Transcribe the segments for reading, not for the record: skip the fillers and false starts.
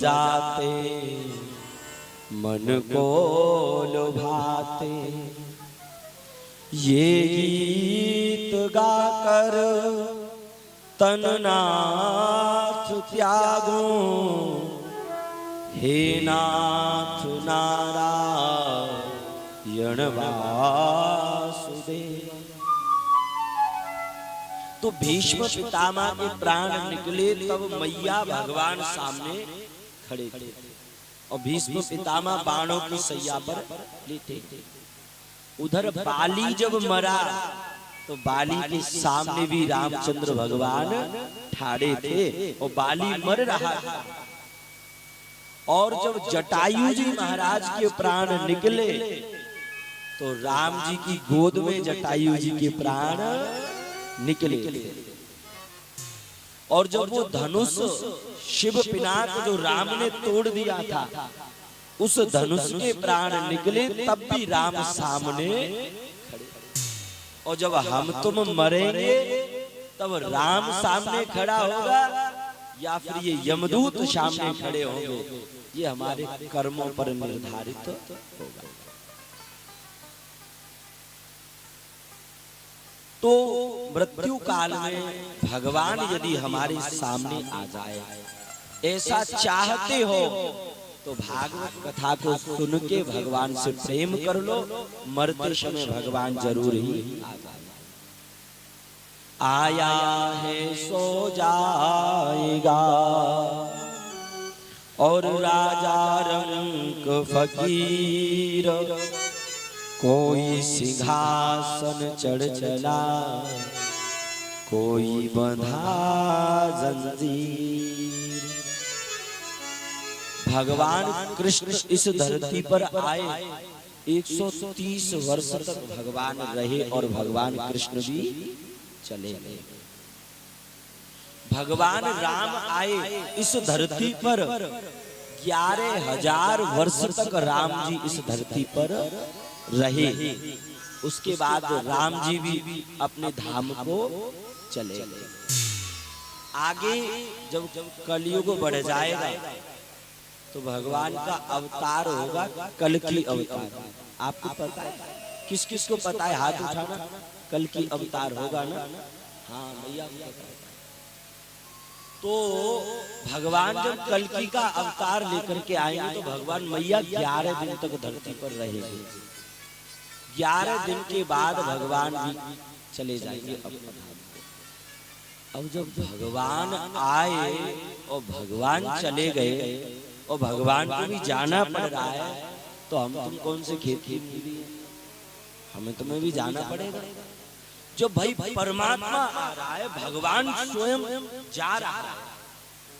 जाते मन को लुभाते, ये गीत गाकर तन नाथ त्यागूं, हे नाथ नारायण वासुदेव। तो भीष्म पितामह के प्राण निकले तब मैया भगवान सामने खड़े थे और भीष्म पितामह बाणों की सैया पर लेटे थे। उधर बाली जब मरा तो बाली के सामने भी रामचंद्र भगवान ठाड़े थे और बाली मर रहा था। और जब जटायु जी महाराज के प्राण निकले तो राम जी की गोद में जटायु जी के प्राण निकले। और जब वो धनुष शिव पिनाक जो राम ने तोड़ दिया था, उस धनुष के प्राण निकले तब भी राम सामने खड़े। और जब हम तुम मरेंगे तब राम सामने खड़ा होगा या फिर ये यमदूत सामने खड़े होंगे, ये हमारे कर्मों पर निर्धारित होगा। तो मृत्यु काल में भगवान यदि हमारे सामने आ जाए, ऐसा चाहते हो तो भागवत कथा को सुन के भगवान से प्रेम कर लो, मरते समय भगवान जरूर ही आ जाए। आया है सो जाएगा और राजा रंक फकीर, कोई सिंहासन चढ़ चला, कोई बंधा जंजीर। भगवान कृष्ण इस धरती पर आए, 130 वर्ष तक भगवान रहे और भगवान कृष्ण भी चले गए। भगवान राम आए इस धरती पर, 11,000 वर्ष तक राम जी इस धरती पर रहे। उसके बाद राम जी भी अपने धाम को चले गए। आगे जब कलयुग बढ़ जाएगा तो भगवान का अवतार होगा कल की अवतार। आपको पता है? किस किस को पता है? हाथ उठाना। कल की अवतार होगा ना? हाँ भैया पता है। तो भगवान जब कल्कि का अवतार लेकर के आएंगे तो भगवान मैया 11 दिन तक धरती पर रहेंगे। 11 दिन के बाद भगवान भी चले जाएंगे अपने धाम को। अब जब भगवान आए और भगवान चले गए और भगवान को भी जाना पड़ रहा है, तो हम तुम कौन से खेत की मूली है? हमें तुम्हें भी जाना पड़ेगा। जो भाई परमात्मा आ रहा है, भगवान स्वयं जा रहा है,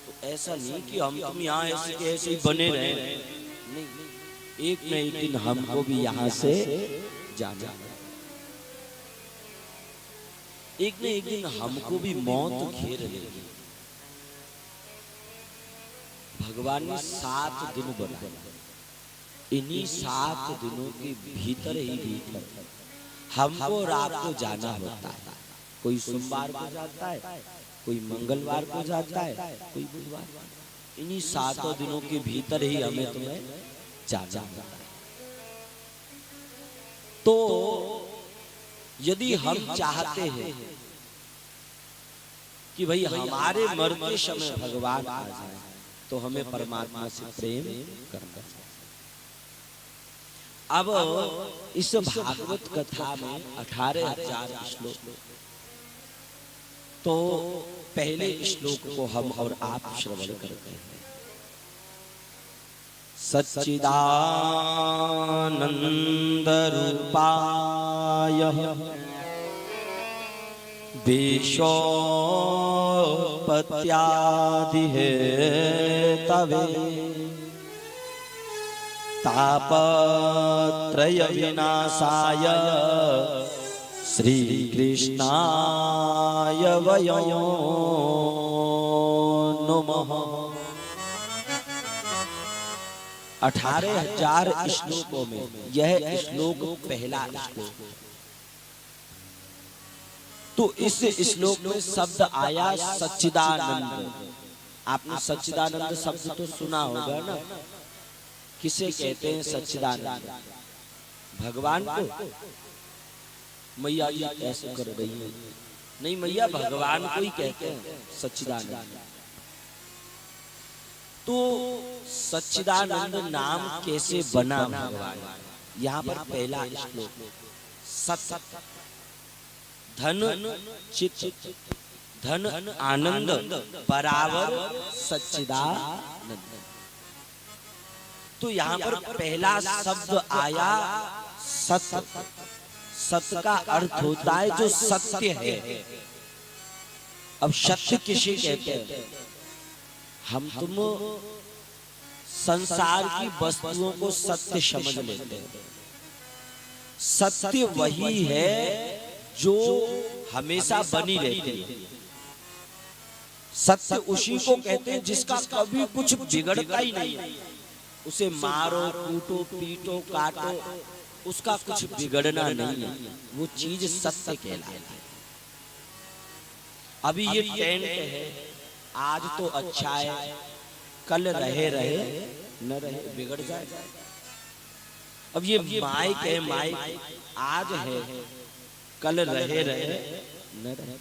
तो ऐसा नहीं कि हम तुम यहाँ ऐसे के ऐसे ही बने रहे। नहीं, एक न एक दिन हमको भी यहाँ से जाना है। एक न एक दिन हमको भी मौत घेर लेगी। भगवान ने 7 दिन बनाए। इन्हीं 7 दिनों के भीतर ही भीतर हमको रात को जाना होता है। कोई सोमवार को जाता है, कोई मंगलवार को जाता है, कोई बुधवार। इन्हीं 7 दिनों के भीतर ही हमें तुम्हें जाना होता है। तो यदि हम चाहते हैं कि भाई हमारे मरते समय भगवान आ जाए, तो हमें परमात्मा से प्रेम करना चाहिए। अब इस भागवत कथा में 18,000 श्लोक, तो पहले श्लोक को हम और आप श्रवण करते हैं। सच्चिदानंद रूपाय देशोत्पत्त्यादि हेतवे तापत्रय विनाशाय श्री कृष्णाय वयं नमः। 18,000 श्लोकों में यह श्लोक पहला श्लोक। तो इस श्लोक में शब्द आया सच्चिदानंद। आपने सच्चिदानंद शब्द तो सुना होगा ना। किसे कहते हैं सच्चिदानंद? भगवान को? मैया जी ऐसे कर रही है, नहीं मैया, भगवान को ही कहते हैं सच्चिदानंद। तो सच्चिदानंद नाम कैसे बना भगवान? यहाँ पर पहला श्लोक, सत धन चित धन आनंद बराबर सच्चिदानंद। तो यहाँ पर पहला शब्द आया सत। सत का अर्थ होता है जो सत्य है। अब सत्य किसे कहते हैं? हम तुम संसार की वस्तुओं को सत्य समझ लेते हैं। सत्य वही है जो हमेशा बनी रहती है। सत्य उसी को कहते हैं जिसका कभी कुछ बिगड़ता ही नहीं है। उसे मारो, कूटो, पीटो, काटो, उसका कुछ बिगड़ना नहीं है। वो चीज सत्य कहलाती है। अभी ये टेंट है, आज तो अच्छा है, कल रहे रहे न रहे, बिगड़ जाए। अब ये माइक है, माइक आज है, कल रहे रहे न रहे।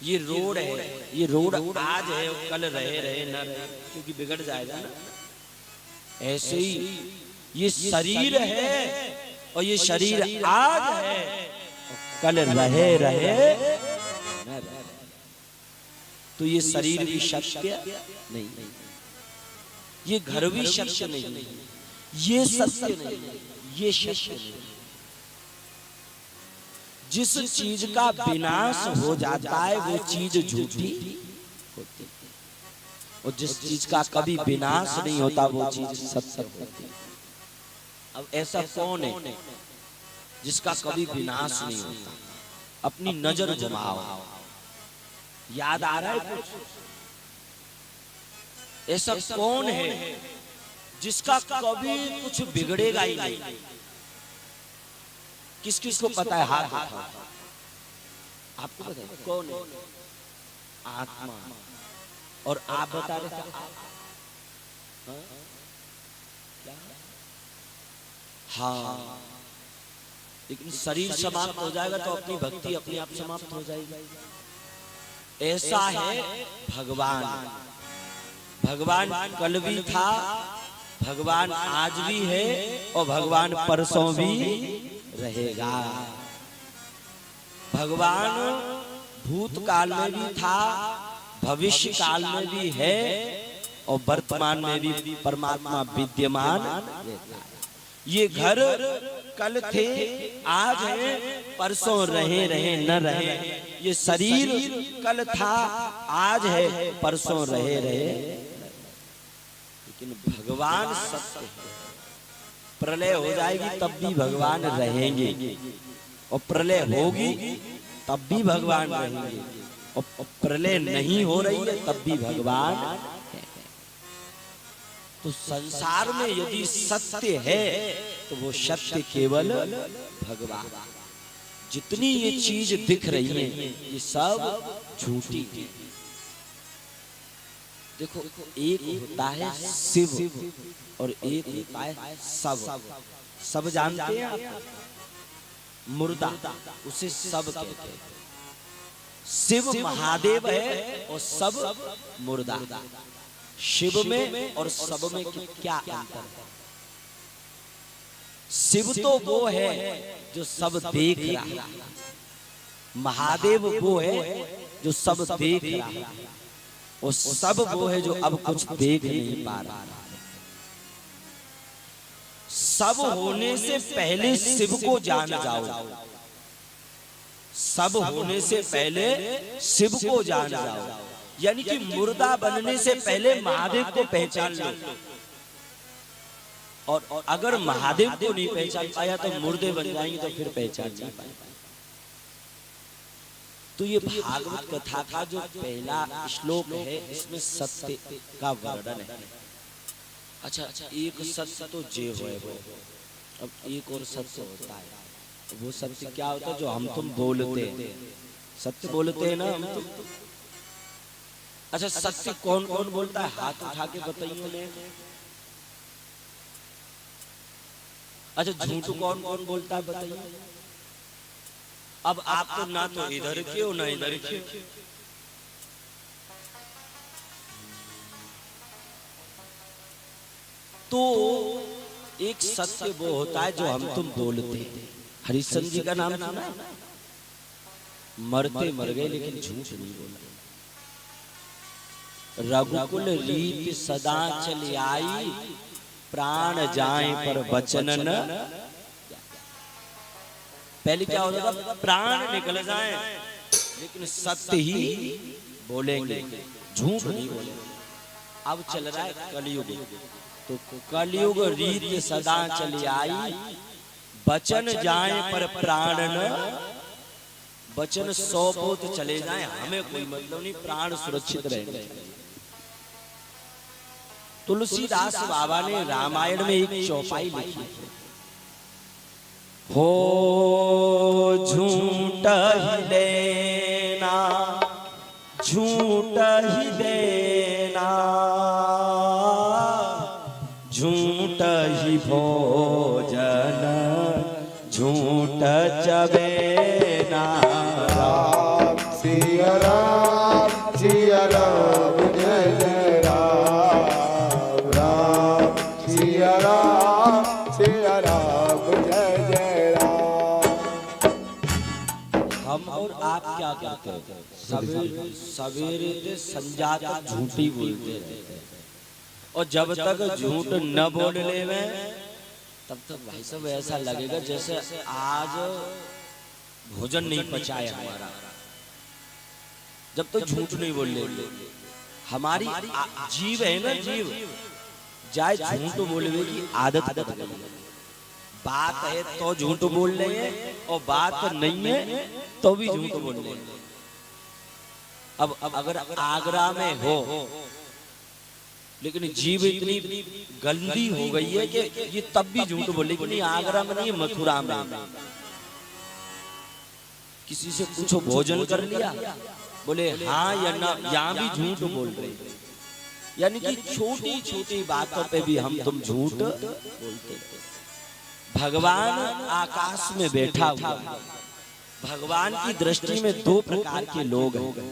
ये रोड है, ये रोड आज है, कल रहे रहे न रहे, क्योंकि बिगड़ जाएगा ना। ऐसे ही ये शरीर है, और ये शरीर आज है, कल रहे रहे न रहे। तो ये शरीर भी सत्य नहीं, ये घर भी सत्य नहीं, ये सत्य नहीं, ये सत्य नहीं। जिस चीज का विनाश हो जाता है वो चीज झूठी होती है, और जिस चीज का कभी विनाश नहीं होता वो चीज सत्य होती है। अब ऐसा कौन है जिसका कभी विनाश नहीं होता? अपनी नजर घुमाओ, याद आ रहा है कुछ? ऐसा कौन है जिसका कभी कुछ बिगड़ेगा ही नहीं? किस किस को पता है? हाथ उठाओ। आपको पता है कौन है? आत्मा। और आप बता रहे थे हाँ, लेकिन शरीर समाप्त हो जाएगा तो अपनी भक्ति अपने आप समाप्त हो जाएगी। ऐसा है भगवान। भगवान कल भी था, भगवान आज भी है, और भगवान परसों भी रहेगा। भगवान भूतकाल में भी था, भविष्य काल में भी है, और वर्तमान में भी परमात्मा विद्यमान रहता है। ये घर कल थे, आज है, परसों रहे रहे न रहे। ये शरीर कल था, आज है, परसों रहे रहे। लेकिन भगवान सत्य है। प्रलय हो जाएगी तब भी भगवान रहेंगे, और प्रलय होगी तब भी भगवान रहेंगे, और प्रलय नहीं हो रही है तब भी भगवान है। तो संसार में यदि सत्य है तो वो सत्य केवल भगवान। जितनी ये चीज दिख रही है ये सब झूठी है। देखो, एक होता है शिव और एक होता है सब। सब जानते हैं आप? मुर्दा, उसे सब कहते हैं। शिव महादेव है और सब मुर्दा। शिव में और सब में क्या अंतर है? शिव तो वो है जो सब देख रहा है, महादेव वो है जो सब देख रहा है, और सब वो है जो अब कुछ देख नहीं पा रहा। सब होने से पहले शिव को जान जाओ। सब होने से पहले शिव को जान जाओ। यानी कि मुर्दा बनने से पहले महादेव को पहचान लो। और अगर महादेव को नहीं पहचान पाया तो मुर्दे बन जाएंगे, तो फिर पहचान नहीं पाएंगे। तो ये भागवत कथा का जो पहला श्लोक है इसमें सत्य का वर्णन है। अच्छा, एक सत्य तो जे है वो, अब एक और सत्य होता है। वो सत्य क्या होता है? जो हम तुम बोलते हैं, सत्य बोलते हैं ना हम तुम। अच्छा, सत्य कौन कौन बोलता है? हाथ उठा के बताइए। अच्छा, झूठ कौन कौन बोलता है बताइए। अब आप तो ना तो इधर के हो ना इधर के। तो एक सत्य वो होता है जो हम तुम बोलते हैं। हरिश्चंद्र जी का नाम सुना है? मरते मर गए लेकिन झूठ नहीं बोला। रघुकुल रीत सदा चली आई, प्राण जाए पर वचन न। पहले क्या होता था? प्राण निकल जाए लेकिन सत्य ही बोलेंगे, झूठ नहीं बोलेंगे। अब चल रहा है कलयुग, तो कलयुग रीत सदा चली आई, वचन जाए पर प्राण न। वचन 100 पोत चले जाए, हमें कोई मतलब नहीं, प्राण सुरक्षित रहेंगे। तुलसीदास बाबा ने रामायण में एक चौपाई लिखी, हो झूठ ही लेना, झूठ ही देना, झूठ ही भोजन, झूठ चबेना। राम सिया राम सिया राम जय जय राम, राम सिया राम जय जय राम। हम और आप क्या करते हैं? सवेरे से संध्या तक झूठी बोलते रहते हैं, और जब तक झूठ न बोलने में तब तक भाई साहब ऐसा लगेगा जैसे आज भोजन नहीं पचाया हमारा। जब तक झूठ नहीं बोल लेंगे, हमारी जीव है ना, जीव जाए झूठ बोलने की आदत बदल गई। बात है तो झूठ बोल लेंगे, और बात नहीं है तो भी झूठ बोल लेंगे। अब अगर आगरा में हो, लेकिन जीव इतनी गंदी हो गई है कि ये तब भी झूठ बोले कि नहीं आगरा में नहीं, मथुरा में। किसी से पूछो भोजन कर लिया, बोले हाँ या ना, यहाँ भी झूठ बोल रहे। यानी कि छोटी छोटी बातों पे भी हम तुम झूठ बोलते। भगवान आकाश में बैठा हुआ, भगवान की दृष्टि में 2 प्रकार के लोग हैं।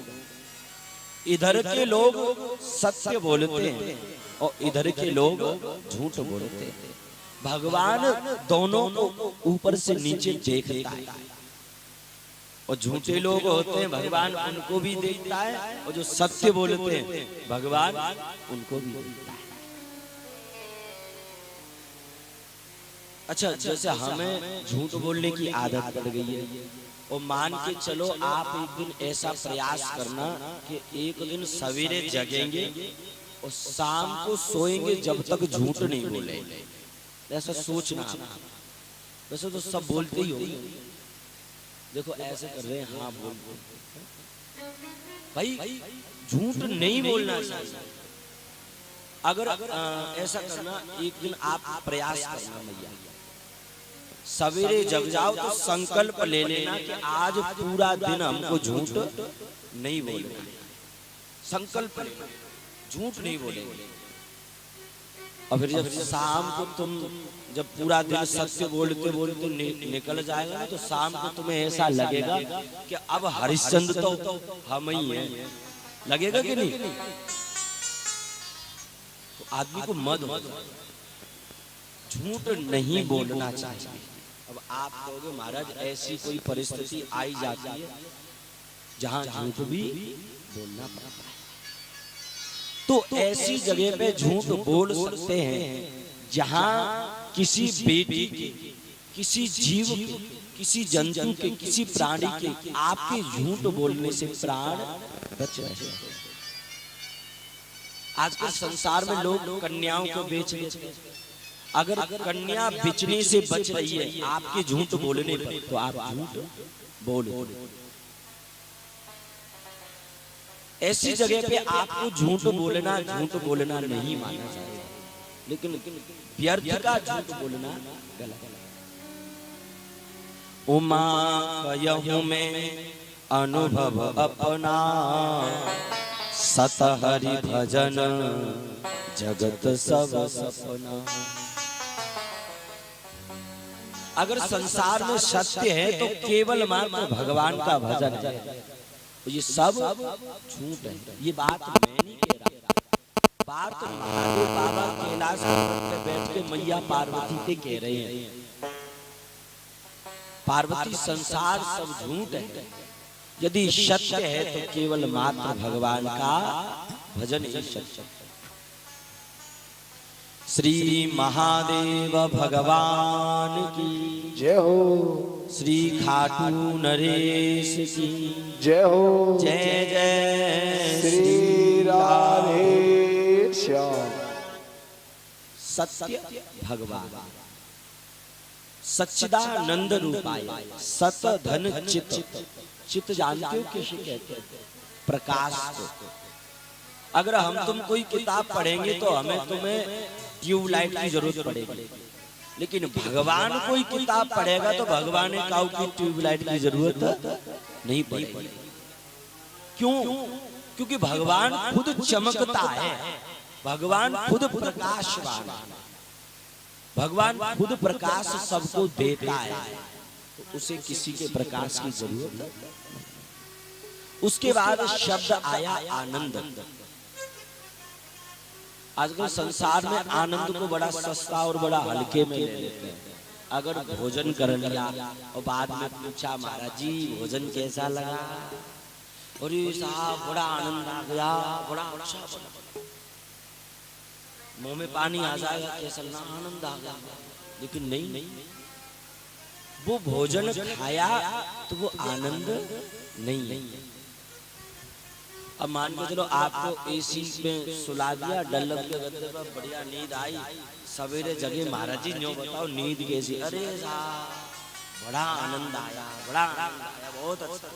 इधर के लोग सत्य बोलते हैं और इधर के लोग झूठ बोलते हैं। भगवान दोनों को ऊपर से नीचे देखता है, और झूठे लोग होते हैं भगवान उनको भी देखता है, और जो सत्य बोलते हैं भगवान उनको भी देखता है। अच्छा, जैसे हमें झूठ बोलने की आदत पड़ गई है, और मान के चलो आप एक दिन ऐसा प्रयास करना कि एक दिन सवेरे जगेंगे और शाम को सोएंगे जब तक झूठ नहीं बोलेंगे। ऐसा सोचना। वैसे तो सब बोलते ही हो, देखो ऐसे कर रहे हैं, हाँ बोल भाई, झूठ नहीं बोलना चाहिए। अगर ऐसा करना, एक दिन आप प्रयास करना, मैया सवेरे जग जाओ तो संकल्प ले लेना कि आज पूरा दिन हमको झूठ नहीं बोलना। संकल्प लेना, झूठ नहीं बोलेंगे। और फिर जब शाम को तुम जब पूरा दिन सत्य बोलते बोलते निकल जाएगा ना, तो शाम को तुम्हें ऐसा लगेगा कि अब हरिश्चंद्र तो हम ही हैं। लगेगा कि नहीं? तो आदमी को मद झूठ नहीं बोलना चाहिए। अब आप कहोगे महाराज ऐसी कोई परिस्थिति आई जाती है जहां झूठ भी बोलना पड़ता है, तो ऐसी जगह पे झूठ बोल सकते हैं जहां किसी बेटी के, किसी जीव के, किसी जंतु के, किसी प्राणी के आपके झूठ बोलने से प्राण बच रहे हैं। आजकल संसार में लोग कन्याओं को बेच देते हैं। अगर कन्या बिचने से बच रही है आपके झूठ बोलने पर, तो आप झूठ बोलो। ऐसी जगह पे आपको झूठ बोलना नहीं माना जाएगा, लेकिन व्यर्थ का झूठ बोलना गलत है। उमा कहूं में अनुभव अपना, सत हरि भजन जगत सब सपना। अगर संसार में सत्य है तो केवल मात्र भगवान का भजन है, ये सब झूठ है। ये बात मैं नहीं कह रहा, बात महादेव बाबा कैलाश पर्वत में बैठ के मैया पार्वती के कह रहे हैं। पार्वती संसार सब झूठ है, यदि सत्य है तो केवल मात्र भगवान का भजन ही सत्य है। श्री महादेव भगवान की जय हो, श्री खाटू नरेश की जय हो, जय जय श्री राधे श्याम। सत्य भगवान सच्चिदानंद रूपाय सत धन चित। चित जानते हो किसे कहते हैं? प्रकाश को। अगर हम तुम कोई किताब पढ़ेंगे तो हमें तुम्हें ट्यूबलाइट की जरूरत पड़ेगी, लेकिन भगवान कोई किताब पढ़ेगा तो भगवान काऊ की ट्यूबलाइट की जरूरत नहीं पड़ेगी। क्यों? क्योंकि भगवान खुद चमकता है, भगवान खुद प्रकाशवान है, भगवान खुद प्रकाश सबको देता है, तो उसे किसी के प्रकाश की जरूरत नहीं। उसके बाद शब्द आया आनंद। आजकल संसार में आनंद को बड़ा सस्ता और बड़ा हल्के में ले लेते हैं। अगर भोजन कर लिया और बाद में पूछा महाराज जी भोजन कैसा लगा, और ये साहब बड़ा आनंद आ गया, बड़ा अच्छा बना, मुंह में पानी आ जाएगा, कैसा ना आनंद आ गया। लेकिन नहीं, वो भोजन खाया तो वो आनंद नहीं। अब मान के चलो आपको एसी में सुला दिया, डल्लब के गद्दे पर बढ़िया नींद आई, सवेरे जगे महाराज जी न्यों बताओ नींद कैसी? अरे साहब बड़ा आनंद आया, बड़ा आनंद आया, बहुत अच्छा।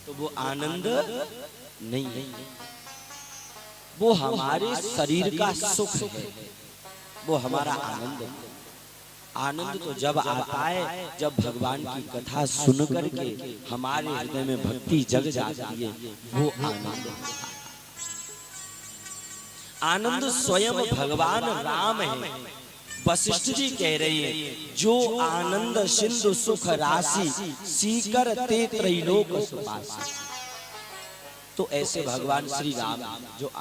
तो वो आनंद नहीं, वो हमारे शरीर का सुख है, वो हमारा आनंद है। आनंद तो जब आता है जब भगवान की कथा सुन करके हमारे हृदय में भक्ति जग जाती है, वो आनंद। आनंद स्वयं भगवान राम है। वशिष्ठ जी कह रहे हैं जो आनंद सिंधु सुख राशि सीकर ते त्रैलोक सुपासी। तो ऐसे भगवान श्री राम जो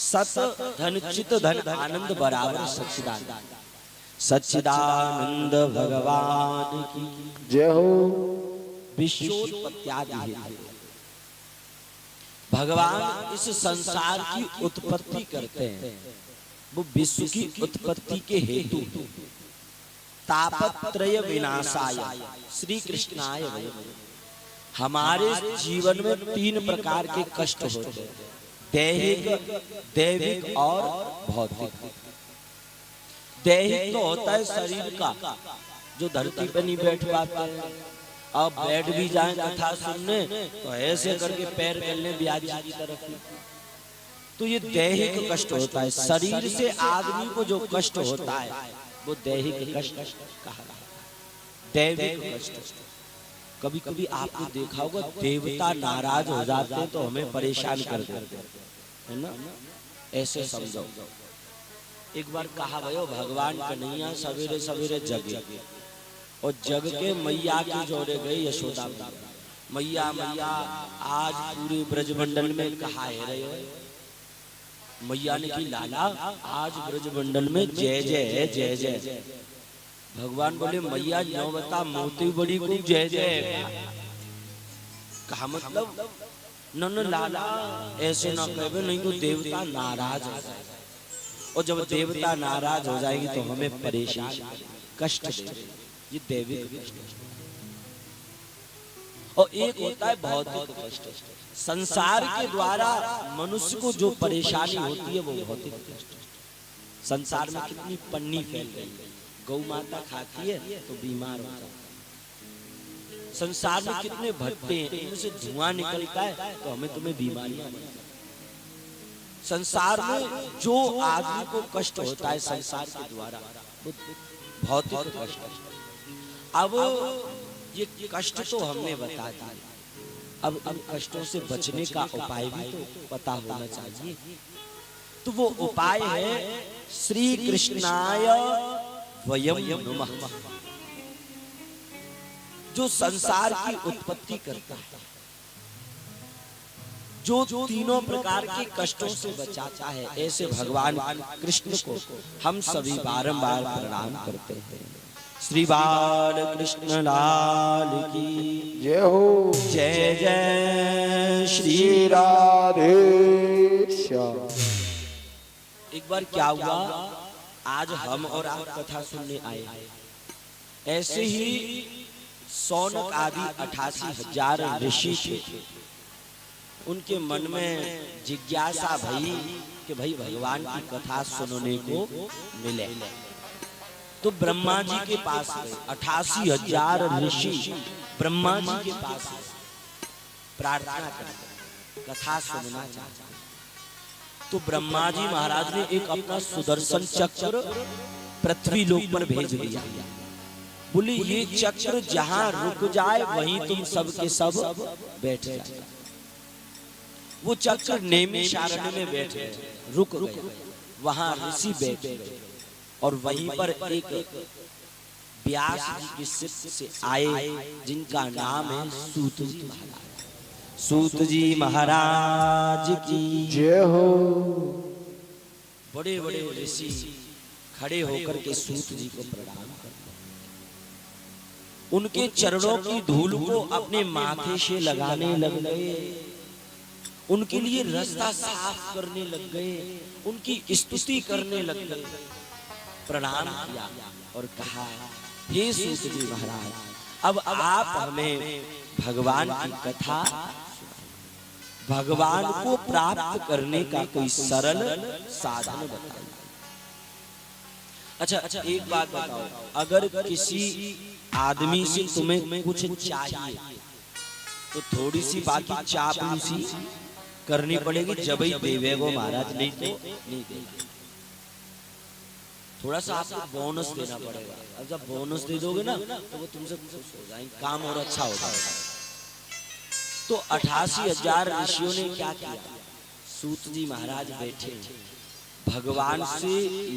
सत धन चित धन आनंद बराबर सच्चिदानंद। सच्चिदानंद भगवान की जय हो। विश्वोत्पत्त्यादि हेतु भगवान इस संसार की उत्पत्ति करते हैं, वो विश्व की उत्पत्ति के हेतु। तापत्रय विनाशाय श्री कृष्णाय वयम्। हमारे जीवन में 3 प्रकार के कष्ट होते हैं, दैहिक, दैविक और भौतिक। दैहिक तो होता है शरीर का, जो धरती पे नहीं बैठ पाते हैं, अब बैठ भी जाए कथा सुनने तो ऐसे करके पैर गलने ब्याज की तरफ। तो ये दैहिक कष्ट होता है, शरीर से आदमी को जो कष्ट होता है वो दैहिक कष्ट कहा। दैविक कष्ट कभी कभी आपने देखा होगा देवता नाराज हो जाते हैं तो हमें परेशान कर देते है ना। ऐसे समझो, एक बार कहा भयो भगवान कन्हैया सवेरे सवेरे जगे और जग के मैया की जोड़े गए यशोदा मैया। मैया आज पूरे ब्रजमंडल में कहा है रहे हो। मैया ने की लाला आज ब्रजमंडल में जय जय है, जय जय। भगवान बोले मैया नो बता मोती बड़ी को जय जय। कहा मतलब न लाला ऐसे ना कहे, नहीं तो देवता नाराज हो जाए, और जब देवता नाराज हो जाएगी तो हमें परेशान कष्ट देगी। ये दैविक कष्ट। और एक होता है भौतिक कष्ट। संसार के द्वारा मनुष्य को जो परेशानी होती है वो भौतिक कष्ट। संसार में कितनी पन्नी फैल गई है, गौ माता खाती है तो बीमार हो जाता है। संसार में कितने भट्टे हैं, इनमें से धुआं निकलता है तो हमें तुम्हें बीमारियां। संसार में जो आदमी को कष्ट होता है संसार के द्वारा वो भौतिक कष्ट। अब ये कष्ट तो हमने बता दिया, अब इन कष्टों से बचने का उपाय भी तो पता होना चाहिए। तो वो उपाय है श्री कृष्णाय वयम नमः, जो संसार की उत्पत्ति करता है, जो तीनों प्रकार के कष्टों से बचाता है, ऐसे भगवान कृष्ण को हम सभी बारंबार प्रणाम करते हैं। श्री बाल कृष्ण लाल की जय हो। जय जय श्री श्री राधे श्याम। एक बार क्या हुआ, आज हम और आप कथा सुनने आए हैं। ऐसे ही सौनक आदि 88,000 ऋषि थे। उनके मन में जिज्ञासा भई कि भाई भगवान की कथा सुनने को मिले। तो ब्रह्मा जी के पास गए। 88,000 ऋषि ब्रह्मा जी के पास प्रार्थना करते, कथा सुनना चाहते। तो ब्रह्मा जी महाराज ने एक अपना सुदर्शन चक्र पृथ्वी लोक पर भेज दिया। बोले ये चक्र जहां रुक जाए वहीं तुम सब के सब बैठ जाए। वो चक्र नैमिषारण्य में बैठे, रुक गए। वहां ऋषि बैठे और वहीं पर एक व्यास जी के शिष्य से आए जिनका नाम है सूत जी महाराज। सूत जी महाराज की जय हो। बड़े बड़े ऋषि खड़े होकर के सूत जी को प्रणाम करते, उनके चरणों की धूल को अपने माथे से लगाने लग गए, उनके लिए रास्ता साफ करने लग गए, उनकी स्तुति करने लग गए। प्रणाम किया और कहा, हे सूत जी महाराज, अब आप हमें भगवान की कथा, भगवान को प्राप्त करने का कोई सरल साधन बताइए। अच्छा, एक बात बताओ, अगर किसी आदमी से तुम्हें कुछ चाहिए तो थोड़ी सी बाकी चापलूसी करनी पड़ेगी, जब ही देवेगो महाराज, नहीं तो नहीं देंगे। थोड़ा सा आपको बोनस देना पड़ेगा। अब जब बोनस दे दोगे ना तो वो तुमसे खुश हो जाएंगे, काम और अच्छा हो जाएगा। तो 88,000 ऋषियों ने क्या किया, सूत जी महाराज बैठे, भगवान से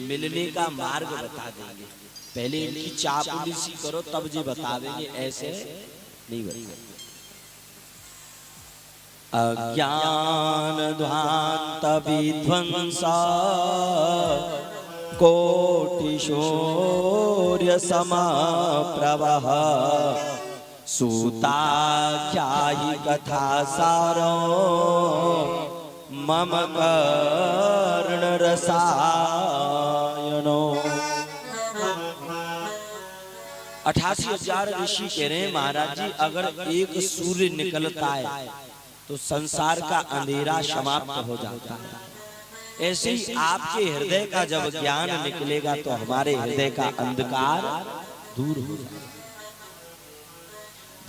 मिलने का मार्ग बता देंगे। पहले इनकी चापलूसी करो तब जी बता देंगे, ऐसे नहीं बता। अज्ञान ध्वांत विध्वंसा कोटि शौर्य समाप्रवः सूताख्यायि कथा सारो मम कर्ण रसायनो। 88,000 ऋषि कह रहे हैं, महाराज जी अगर एक सूर्य निकलता है तो संसार का अंधेरा समाप्त हो जाता है। ऐसे ही आपके हृदय का जब ज्ञान निकलेगा तो हमारे हृदय का अंधकार दूर हो जाएगा।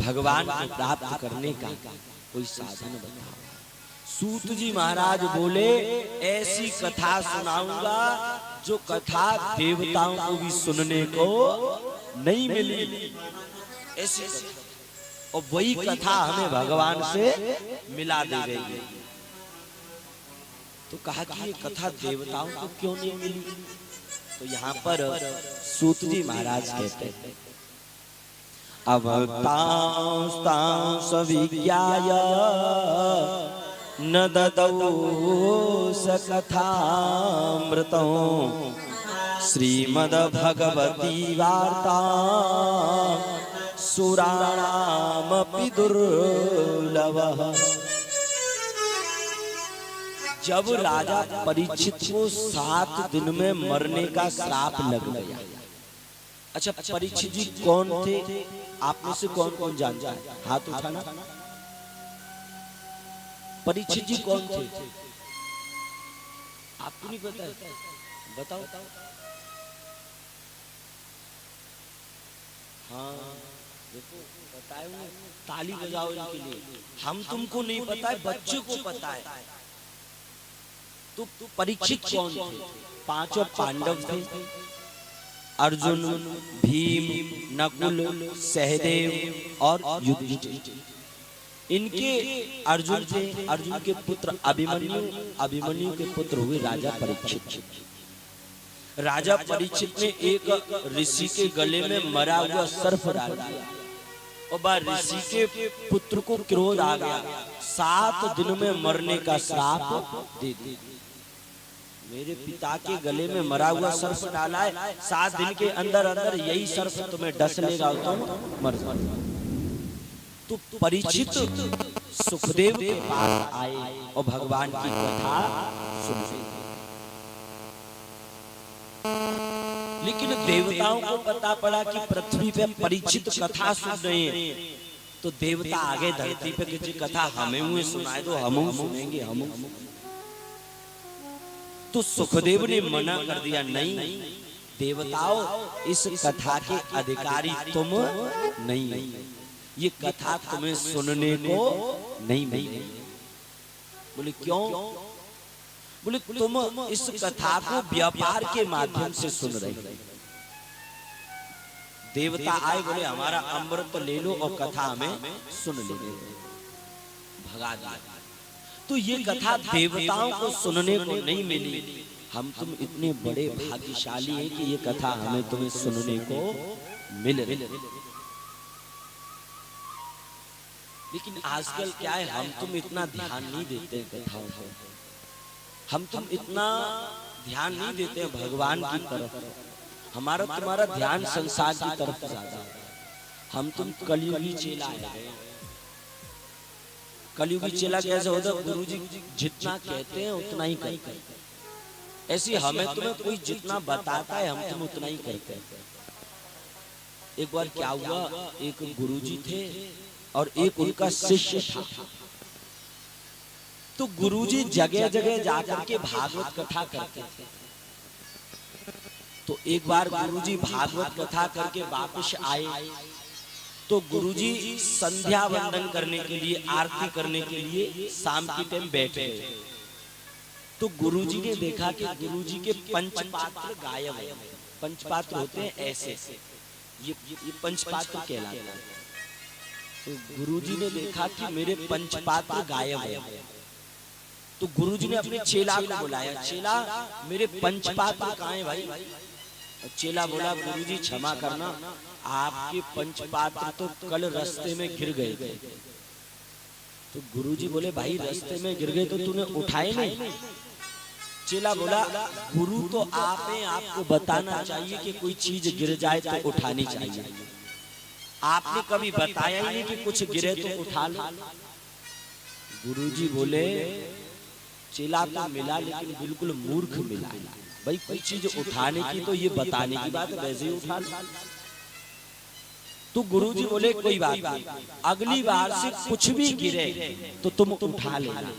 भगवान को प्राप्त करने का कोई साधन बताओ। सूत जी महाराज बोले, ऐसी कथा सुनाऊंगा जो कथा देवताओं को भी सुनने को नहीं मिली, ऐसी कथा, और वही कथा हमें भगवान से मिला दी गई। तो कहा कि ये कथा देवताओं को क्यों नहीं मिली? तो यहाँ पर सूत जी महाराज कहते हैं, अब तांस विज्ञाय न ददौ स कथामृतौ श्रीमद् भगवती वार्ता सुराणामपि दुर्लभः। जब राजा परीक्षित को 7 दिन में मरने का श्राप लग गया। अच्छा, परीक्षित जी कौन थे? आप में से कौन कौन जानता है? हाथ उठाना। परीक्षित जी कौन थे? आपको नहीं पता है? बताओ। हाँ देखो, बताए उन्हें, ताली बजाओ इनके लिए। हम तुमको नहीं पता है, बच्चों को पता है। तो परीक्षित कौन थे? 5 पांडव थे, अर्जुन, भीम, नकुल, सहदेव और युधिष्ठिर। इनके अर्जुन थे, अर्जुन के पुत्र अभिमन्यु, अभिमन्यु के पुत्र हुए राजा परीक्षित। राजा परीक्षित ने एक ऋषि के गले में मरा हुआ सर्प डाल दिया और वह ऋषि के पुत्र को क्रोध आ गया, 7 दिन में मरने का श्राप दे दिया। मेरे पिता के गले में मरा हुआ सर्प डाला है, 7 दिन के अंदर अंदर यही सर्प तुम्हें डस लेगा तो मर जाओ। तो परीक्षित सुखदेव के पास आए और भगवान की कथा सुन। लेकिन देवताओं को पता पड़ा कि पृथ्वी पे परीक्षित कथा सुन रहे हैं, तो देवता आगे धरती पे किसी कथा हमें हुए सुनाए तो हम सुनेंगे हम। तो सुखदेव ने मना कर दिया, नहीं देवताओं इस कथा के अधिकारी तुम नहीं, ये कथा तुम्हें सुनने को नहीं मिली। बोले क्यों? बोले तुम इस कथा को व्यापार के माध्यम से सुन रहे हो। देवता आए, बोले हमारा अमृत ले लो और कथा हमें सुन ले, भगा दिया। तो ये कथा देवताओं को सुनने को नहीं मिली। हम तुम इतने बड़े भाग्यशाली हैं कि ये कथा हमें तुम्हें सुनने को मिल रही। लेकिन आजकल क्या है, हम तुम इतना ध्यान नहीं देते कथाओं को, हम तुम इतना ध्यान नहीं देते हैं भगवान की तरफ। हमारा तुम्हारा ध्यान संसार की तरफ ज्यादा। हम तुम कलयुगी चेला है। कलयुगी चेला कैसे होता है? गुरुजी जितना कहते हैं उतना ही करते हैं। ऐसे हमें तुम्हें कोई जितना बताता है हम तुम उतना ही करते हैं। एक बार क्या हुआ, एक गुरुजी थे और एक उनका शिष्य था। तो गुरुजी जगह जगह जाकर के भागवत कथा करते थे। तो एक बार गुरुजी भागवत कथा करके वापस आए, तो गुरुजी संध्या वंदन करने के लिए, आरती करने के लिए शाम के टाइम बैठे। तो गुरुजी ने देखा कि गुरुजी के पंचपात्र गायब है। पंचपात्र होते हैं ऐसे, ये पंचपात्र कहलाते हैं। तो गुरुजी ने देखा कि मेरे पंचपात्र गायब है। तो गुरुजी ने अपने चेला को बुलाया, चेला मेरे पंचपात्र कहाँ हैं भाई? चेला बोला, गुरुजी क्षमा करना, आपके पंचपात्र तो कल रास्ते में गिर गए थे। तो गुरुजी बोले, भाई रास्ते में गिर गए तो तूने उठाए नहीं? चेला बोला, गुरु तो आप हैं, आपको बताना चाहिए कि कोई चीज गिर जाए तो उठानी चाहिए। आपने कभी बताया ही नहीं कि कुछ गिरे तो उठा लो। गुरुजी बोले, चेला तो मिला लेकिन बिल्कुल मूर्ख मिला। भाई कोई चीज उठाने की तो ये बताने की बात, वैसे ही उठा लो। तो गुरुजी बोले, कोई बात नहीं, अगली बार से कुछ भी गिरे तो तुम उठा लेना।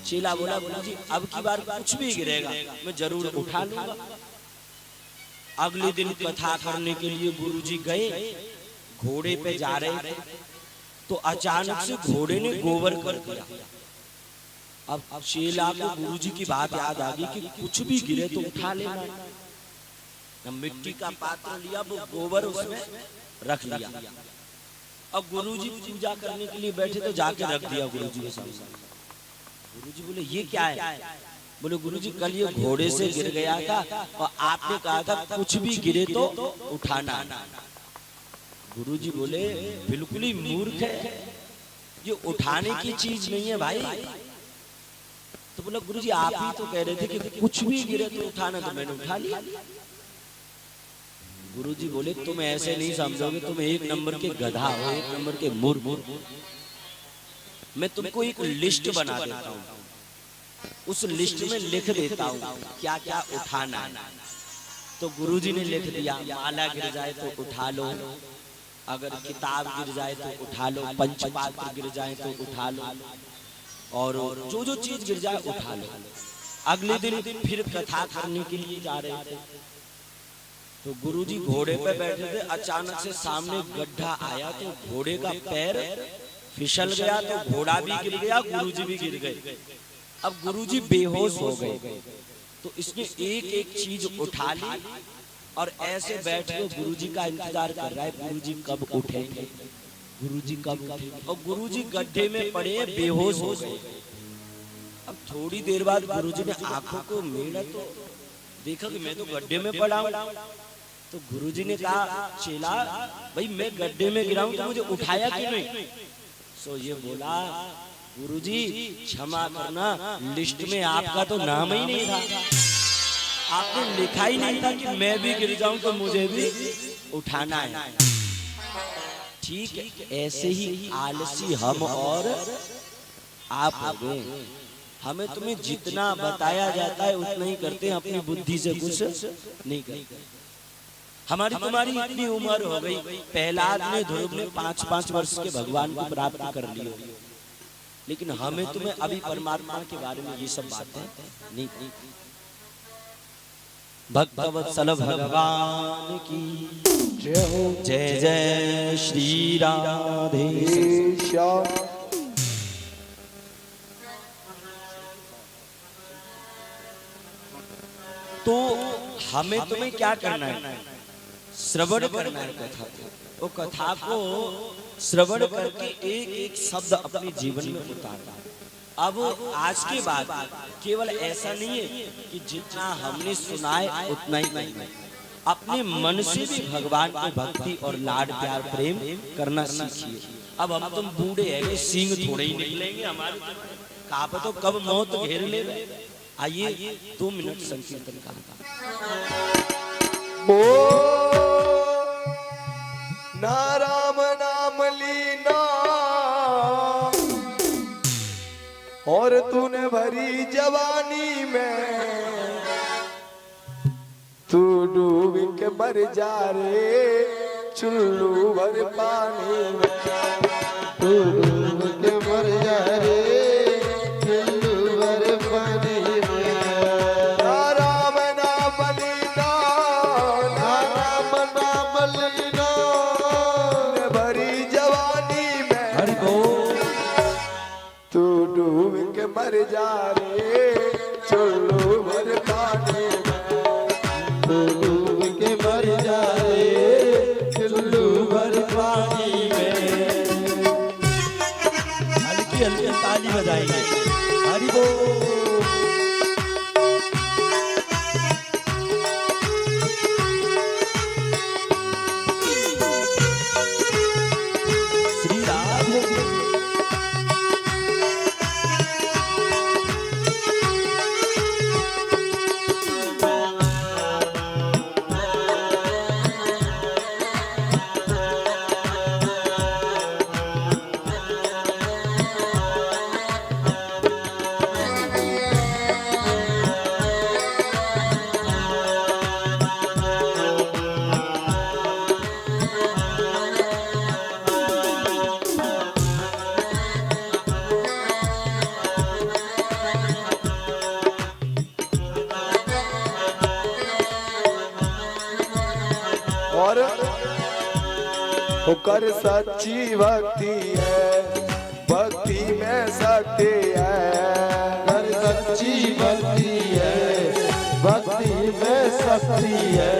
चेला बोला, गुरुजी अब की बार कुछ भी गिरेगा मैं जरूर उठा लूंगा। अगले दिन कथा करने के लिए गुरुजी गए, घोड़े पे जा रहे थे, तो अचानक से घोड़े ने गोबर कर दिया। अब चेला को गुरुजी की बात याद आ गई कि कुछ भी गिरे तो उठा लेना। मिट्टी का पात्र लिया, वो गोबर उसमें रख लिया। अब गुरुजी पूजा करने के लिए बैठे तो जाके रख दिया गुरुजी के सामने। गुरुजी बोले, ये क्या है? बोले, गुरुजी कल ये घोड़े से गिर गया था और आपने कहा था कुछ भी गिरे तो उठाना। गुरुजी बोले, बिल्कुल ही मूर्ख है, ये उठाने की चीज नहीं है भाई। तो बोला, गुरुजी आप ही तो कह रहे थे कि कुछ भी गिरे तो उठाना, तो मैंने उठा लिया। गुरुजी बोले, तुम ऐसे नहीं समझोगे, तुम एक नंबर के गधा हो, एक नंबर के मूर्ख। मैं तुमको एक लिस्ट बना देता हूँ, उस लिस्ट में लिख देता हूँ क्या क्या उठाना है। तो गुरुजी ने लिख दिया, माला गिर जाए तो उठा लो, अगर किताब गिर जाए तो उठा लो, पंचपात्र गिर जाए तो उठा लो, और जो जो चीज गिर जाए उठा लो। अगले दिन फिर कथा करने के लिए जा रहे थे, तो गुरुजी घोड़े पे बैठे थे। अचानक से सामने गड्ढा आया, तो घोड़े का पैर फिसल गया, तो घोड़ा भी गिर गया, गुरुजी भी गिर गए। अब गुरुजी बेहोश हो गए। तो इसने एक एक चीज उठा ली और ऐसे बैठ के गुरुजी का इंतजार कर रहा है, गुरुजी कब उठेंगे। गुरुजी कब उठे, और गुरुजी गड्ढे में पड़े बेहोश हो गए। अब थोड़ी देर बाद गुरुजी ने आंखों को मेला तो देखा कि मैं तो गड्ढे में पड़ा हूं। तो गुरुजी ने कहा, चेला भाई मैं गड्ढे में गिरा हूं तो मुझे उठाया क्यों नहीं? सो ये बोला, गुरुजी क्षमा करना, लिस्ट में आपका तो नाम ही नहीं था, आपने लिखा ही नहीं था कि मैं भी गिर जाऊं तो मुझे भी उठाना है। ठीक है, ऐसे ही आलसी हम और आप हो गए। हमें तुम्हें जितना बताया जाता है उतना ही करते हैं, अपनी बुद्धि से कुछ नहीं करते। हमारी तुम्हारी इतनी उम्र हो गई, प्रहलाद ने ध्रुव ने 5-5 वर्ष के भगवान को प्राप्त कर लिए, लेकिन हमें तुम्हें अभी परमात्मा के बारे में ये सब बातें नहीं। भक्तवत्सल भगवान की जय हो। जय जय श्री राधे। तो हमें तुम्हें क्या करना है? श्रवण करना है कथा को। वो कथा को श्रवण करके एक एक शब्द अपने जीवन में उतारना। अब आज के बाद केवल ऐसा नहीं है कि जितना हमने सुना है उतना ही नहीं, अपने मन से भी भगवान की भक्ति और लाड प्यार प्रेम करना सीखिए। अब हम तुम बूढ़े हैं, सींग थोड़े ही निकलेंगे हमारे, कहाँ पे तो कब मौत घेर ले। आइए 2 मिनट संकीर्तन का। ना राम नाम लीना और तूने भरी जवानी में, तू डूब के मर जा रे चुल्लू भर पानी में, तू डूब के मर जा रे चुल्लू भर पानी में। ना राम नाम लीना, ना राम नाम लीना भरी जवानी में, हरि बोल। तू डूब के मर जा रे चुल्लू भर पानी में, तू डूब के मर जा रे चुल्लू भर पानी में। हल्की हल्की ताली बजाएंगे। हरि बोल। श्री राधे। और होकर सच्ची भक्ति है, भक्ति में शक्ति है, कर सच्ची भक्ति है, भक्ति में शक्ति है।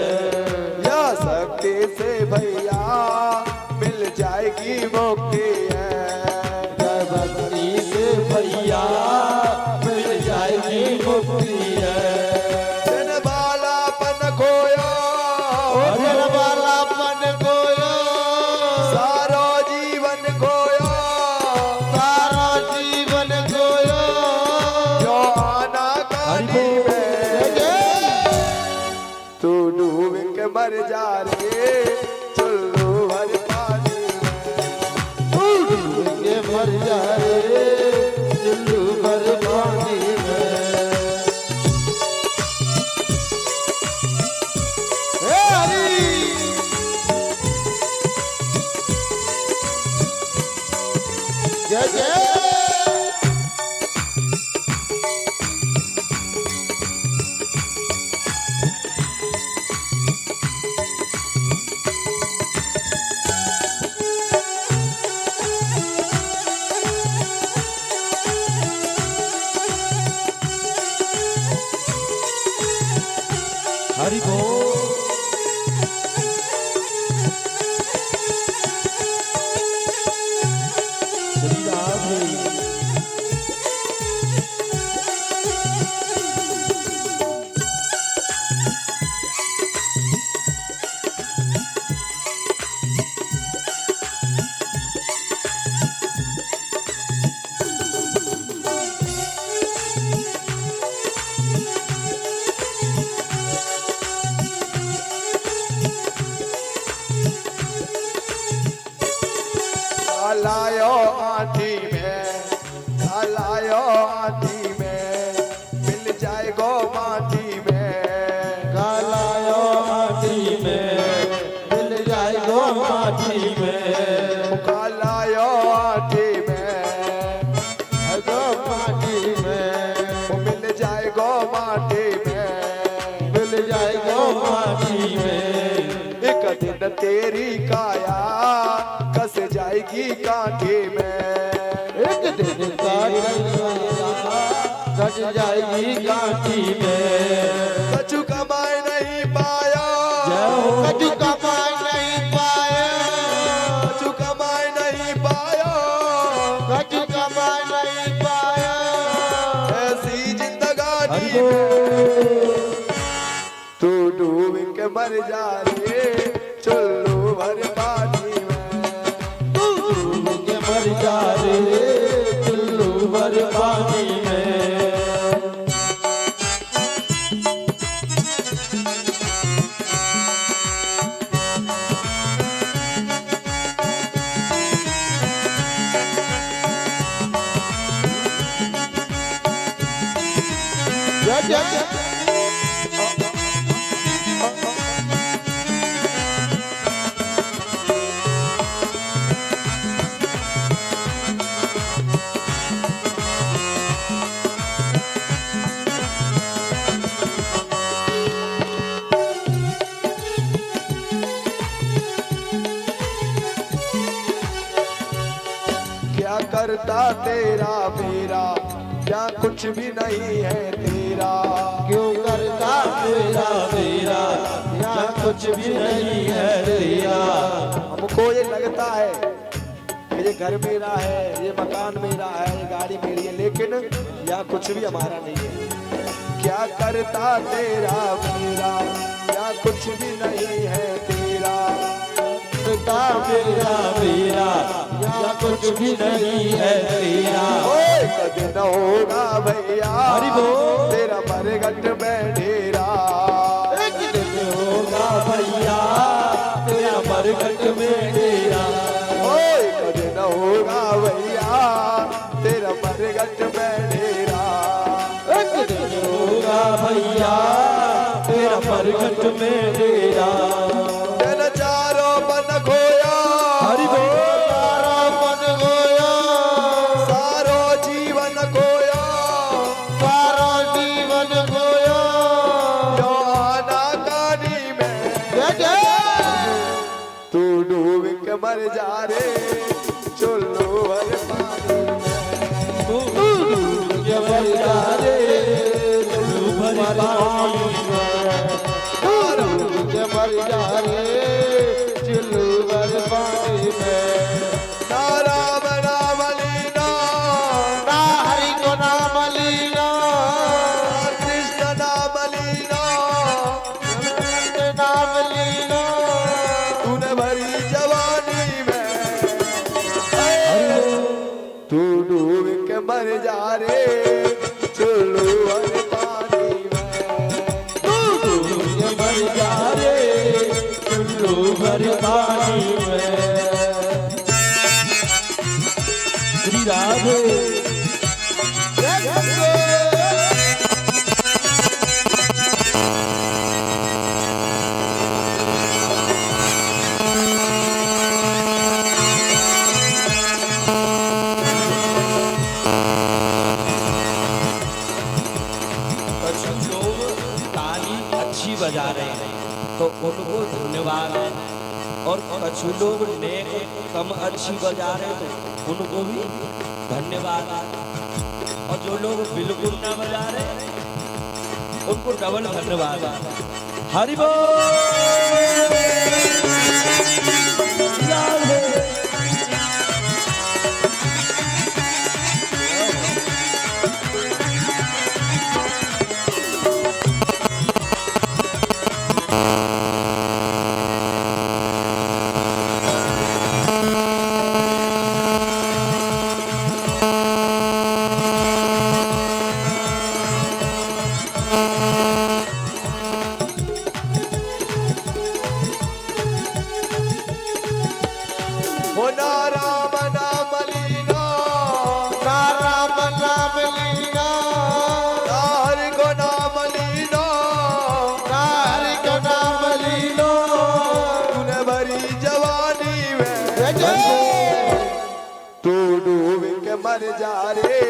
या शक्ति से भैया मिल जाएगी मुक्ति है, या भक्ति से भैया मिल जाएगी मुक्ति है। जनबालापन खोया, जनबालापन खोया, सारा जीवन खोया, सारा जीवन खोया, जो आना काली में, तू डूब के मर जा रे चुल्लू भर पानी में, तू डूब के मर जा रे चुल्लू भर पानी में। हे हरि जय जय। हरि बोल। लायो माटी में मिल जाएगो माटी में मुका लायो माटी में गो माटी में मिल जाएगो माटी में मिल जाएगो माटी में एक दिन तेरी काया कस जाएगी कांटे में एक दिन कट जाएगी कांटी में कछु कमाए नहीं पाया कछु कमाए नहीं पाया कछु कमाए नहीं पाया कछु कमाए नहीं पाया ऐसी जिंदगानी तू डूब के मर जा रे चुल्लू भर पानी में तू डूब के मर जा रे चुल्लू भर पानी में क्या करता तेरा मेरा क्या कुछ भी नहीं है तेरा क्यों करता तेरा मेरा क्या कुछ भी नहीं है तेरा हमको ये लगता है कि ये घर मेरा है ये मकान मेरा है ये गाड़ी मेरी है लेकिन यह कुछ भी हमारा नहीं है क्या करता तेरा मेरा क्या कुछ भी नहीं है तेरा मेरा मेरा या कुछ भी नहीं है तेरा कद न होगा भैया तेरा मरघट में ढेरा एक दिन होगा भैया तेरा मरघट में ढेरा कद न होगा भैया तेरा मरघट में ढेरा एक दिन होगा भैया तेरा मरघट में ढेरा मर जा रे चुल्लू भर पानी में डूब के मर जा रे चुल्लू भर पानी में डूब के मर जा रे चुल्लू भर पानी में ना राम नाम लीना ना हरि को नाम लीना कृष्ण नाम लीना नाम लीना तूने भरी जवानी तू डूब के मर जा रे चुल्लू भर पानी में तू डूब के मर जा रे चुल्लू भर पानी में श्री राधे बजा रहे हैं तो उनको धन्यवाद और कुछ लोग नेक कम अच्छी बजा रहे हैं तो उनको भी धन्यवाद और जो लोग बिल्कुल ना बजा रहे उनको डबल धन्यवाद। हरि बोल। मर जा रे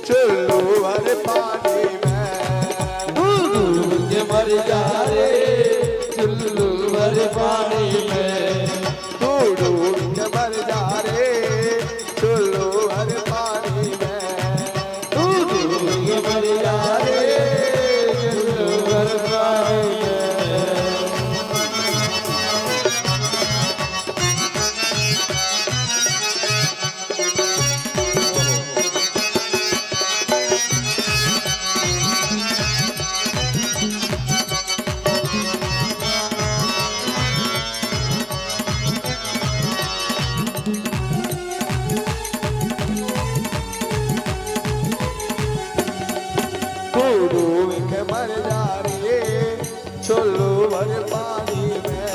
चुल्लू भर पानी में तू डूब के मर जा रे चुल्लू भर पानी में तू डूब के मर जा रे चुल्लू भर पानी में तू डूब के मर जा रे चुल्लू भर पानी में डूब के मर जा रे चुल्लू भर पानी में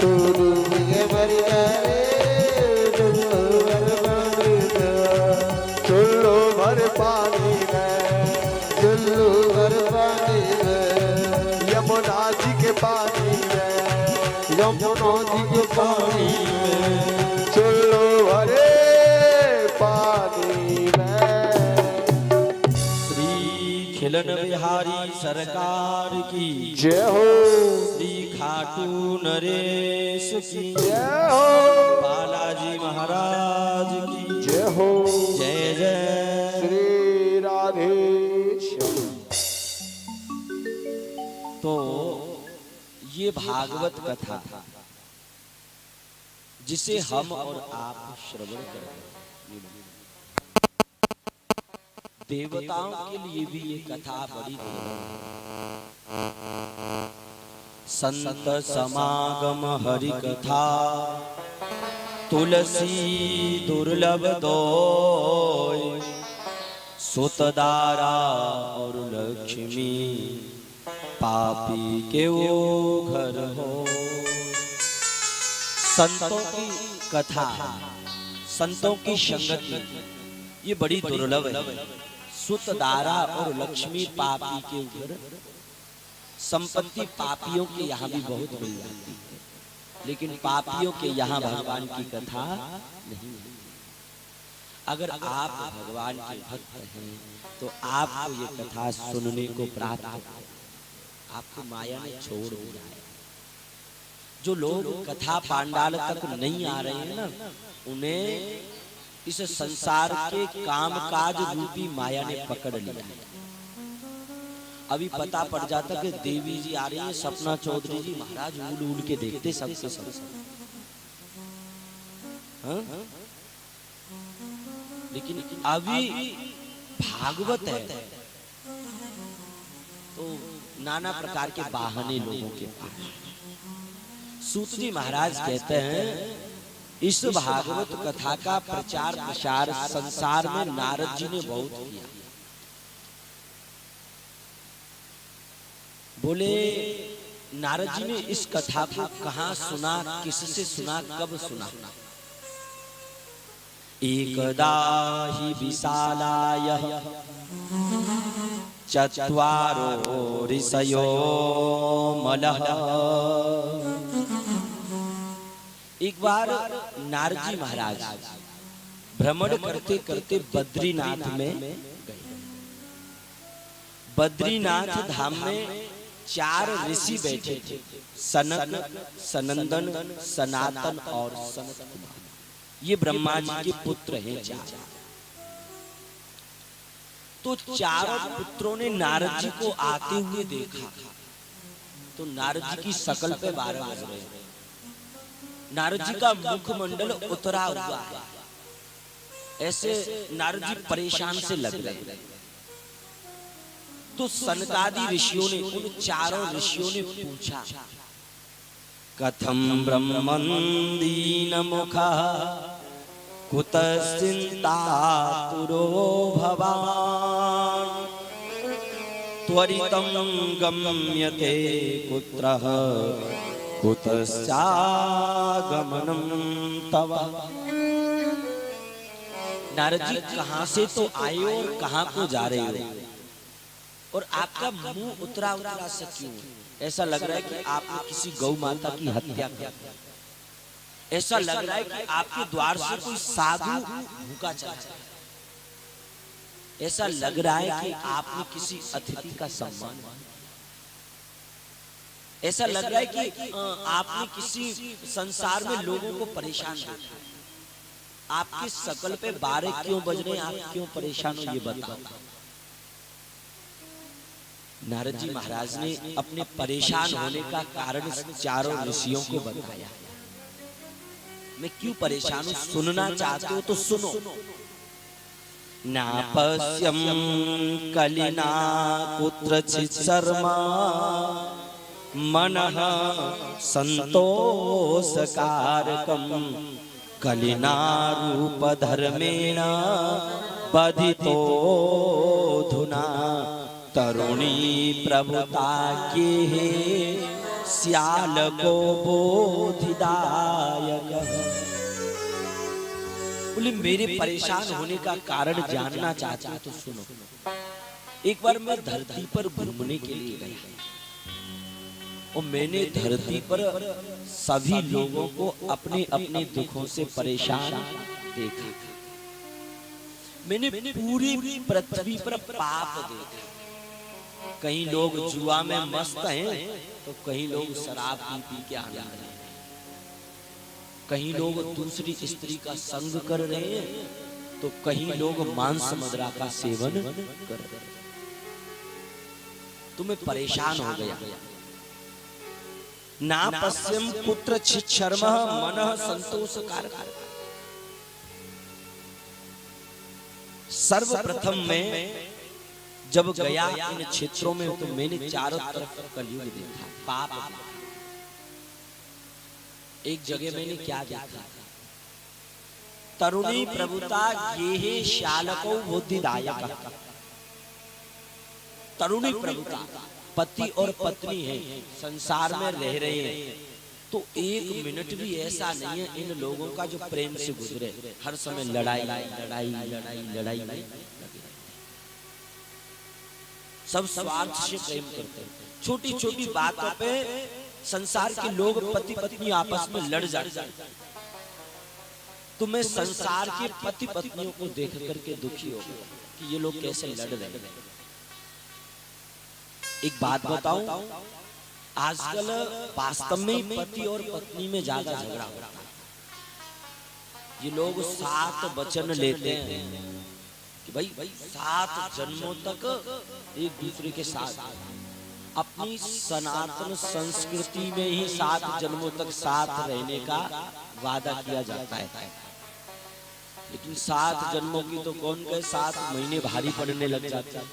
तू डूब के मर जा रे चुल्लू भर पानी में चुल्लू भर पानी में चुल्लू भर पानी में यमुना जी के पानी में यमुना जी के पानी में चुल्लू भरे पानी में खिलन बिहारी सरकार की जय हो श्री खाटू नरेश की जय हो बालाजी महाराज की जय हो जय जय श्री राधेश्याम। तो ये भागवत कथा जिसे हम और आप श्रवण कर रहे हैं, देवताओं के लिए भी ये कथा बड़ी संत समागम हरि कथा तुलसी दुर्लभ दोय सुतदारा और लक्ष्मी पापी के वो घर हो। संतों की कथा, संतों की संगति ये बड़ी दुर्लभ है। सुतदारा और लक्ष्मी पापी के घर, संपत्ति पापियों के यहाँ भी बहुत मिल जाती है, लेकिन पापियों के यहाँ भगवान की कथा नहीं है। अगर आप भगवान के भक्त हैं तो आपको ये कथा सुनने को प्राप्त है। आपको माया ने छोड़ दिया है। जो लोग कथा पांडाल तक नहीं आ रहे हैं ना, उन्हें इस संसार के काम काज रूपी माया ने पकड़ लिया है। अभी पता पड़ जाता कि देवी जी आ रही है, सपना चौधरी जी महाराज उड़ उड़ के देखते सबसे सब। लेकिन अभी भागवत है तो नाना प्रकार के बहाने लोगों के पास। सूत जी महाराज कहते हैं इस भागवत कथा का प्रचार प्रसार संसार में नारद जी ने बहुत किया। बोले नारद जी ने इस कथा को कहाँ सुना, किससे सुना, कब सुना? एकदा हि विशालायः चत्वारो ऋषयो मलः। एक बार नारद जी महाराज भ्रमण करते करते बद्रीनाथ में गए। बद्रीनाथ धाम में 4 ऋषि बैठे थे, सनक, सनंदन, सनातन और सनत कुमार। ये ब्रह्मा जी के पुत्र हैं 4। तो चारों पुत्रों ने नारद जी को आते हुए देखा तो नारद जी की शकल पे 12 बज रहे हैं। नारद जी का मुखमंडल उतरा हुआ है, ऐसे नारद जी परेशान से लग रहे। तो सनकादि ऋषियों ने, उन 4 ऋषियों ने पूछा कथम ब्रह्मन् दीन मुखः कुतश्चिन्तातुरो भवान् त्वरितं गम्यते कुत्रः कुतश्चागमनं तव। नारद जी कहां से तो आए और कहां को जा रहे हो, और आपका मुंह उतरा उतरा सा क्यों? ऐसा लग रहा है कि आपने किसी गौ माता की हत्या कर। ऐसा लग रहा है कि आपके द्वार से कोई साधु भूखा चला जाए। ऐसा लग रहा है कि आपने किसी अतिथि का सम्मान, ऐसा लग रहा है कि आपने किसी संसार में लोगों को परेशान किया। आपकी शकल पे 12 क्यों बज रहे हैं, आप क्यों परेशान हो, ये बताओ। नारद जी महाराज ने अपने परेशान होने का कारण चारों ऋषियों को बताया। मैं क्यों परेशान हूं, सुनना चाहते हो तो सुनो। नापस्यम कलिना कुत्रचित् शर्मा मनः संतोषकारकम कलिना रूप धर्मेण बधितो धुना तरुणी प्रभुता के श्याल को बोधिदायक। बोले मेरे परेशान होने का कारण जानना चाहते हो तो सुनो। एक बार मैं धरती पर घूमने के लिए गया और मैंने धरती पर सभी लोगों को अपने अपने दुखों से परेशान देखा। मैंने पूरी पृथ्वी पर पाप देखा। कहीं लोग जुआ में मस्त हैं तो कहीं लोग शराब पी के आनंद रहे हैं, कहीं लोग दूसरी स्त्री का संग कर रहे हैं तो कहीं लोग मांस मदिरा का सेवन कर रहे हैं। तुम्हें परेशान हो गया। ना पश्यम पुत्र छिच्छर्म मनः संतोषकारक। सर्वप्रथम में जब गया इन क्षेत्रों में तो मैंने चारों तरफ कलयुग देखा, पाप देखा। एक जगह मैंने क्या देखा, तरुणी प्रभुता गेहे श्यालको बुद्धिदायक। तरुणी प्रभुता पति और पत्नी है, संसार में रह रहे हैं तो एक मिनट भी ऐसा नहीं है इन लोगों का जो प्रेम से गुजरे। हर समय लड़ाई लड़ाई लड़ाई लड़ाई, सब स्वार्थ से प्रेम करते हैं। छोटी छोटी बातों पे संसार के लोग पति पत्नी आपस में लड़ जाते हैं। तो मैं संसार के पति पत्नियों को देख करके दुखी हो गया कि ये लोग कैसे लड़ रहे हैं। एक बात बताऊं, आजकल वास्तव में पति और पत्नी में ज्यादा झगड़ा होता है। ये लोग 7 वचन लेते हैं कि भाई 7 जन्मों तक एक दूसरे के साथ, अपनी सनातन संस्कृति में ही 7 जन्मों तक साथ रहने का वादा किया जाता है। लेकिन 7 जन्मों की तो कौन कहे, 7 महीने भारी पड़ने लग जाते हैं।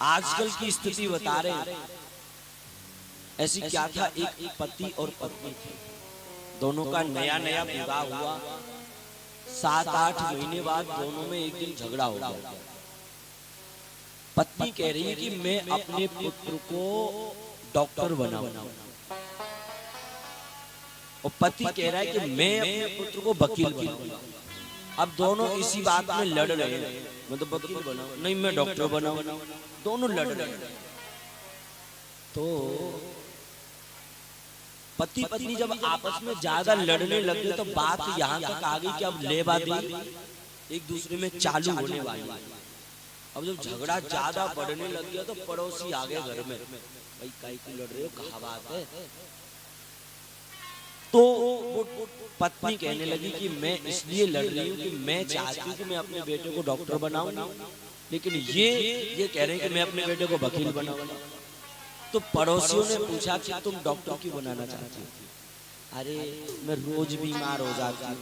आजकल की स्थिति बता रहे हैं, ऐसी क्या था, एक पति और पत्नी थे, दोनों का नया नया विवाह हुआ। 7-8 महीने बाद दोनों में एक दिन झगड़ा हो गया। पत्नी कह रही है कि मैं अपने पुत्र को डॉक्टर बनाऊं और पति कह रहा है कि मैं अपने पुत्र को वकील बनाऊंगा। अब दोनों इसी बात में लड़ रहे हैं, मतलब वकील बनाओ, नहीं मैं डॉक्टर बनाऊं, दोनों लड़ रहे हैं। तो पति पत्नी जब आपस में ज्यादा लड़ने लग गए तो बात यहाँ तक आ गई कि अब लेबादेवी एक दूसरे में चालू होने वाली है। अब जब झगड़ा ज्यादा बढ़ने लग गया तो पड़ोसी आ गए घर में, भाई काहे क्यों लड़ रहे हो, कहा बात है। तो वो पत्नी कहने लगी कि मैं इसलिए लड़ रही हूँ कि मैं चाहती हूँ कि मैं अपने बेटे को डॉक्टर बनाऊं, लेकिन ये कह रहे हैं कि मैं अपने बेटे को वकील बनाऊं। तो पड़ोसियों ने पूछा कि तुम डॉक्टर क्यों बनाना चाहती हो? अरे मैं रोज बीमार हो जाती हूँ,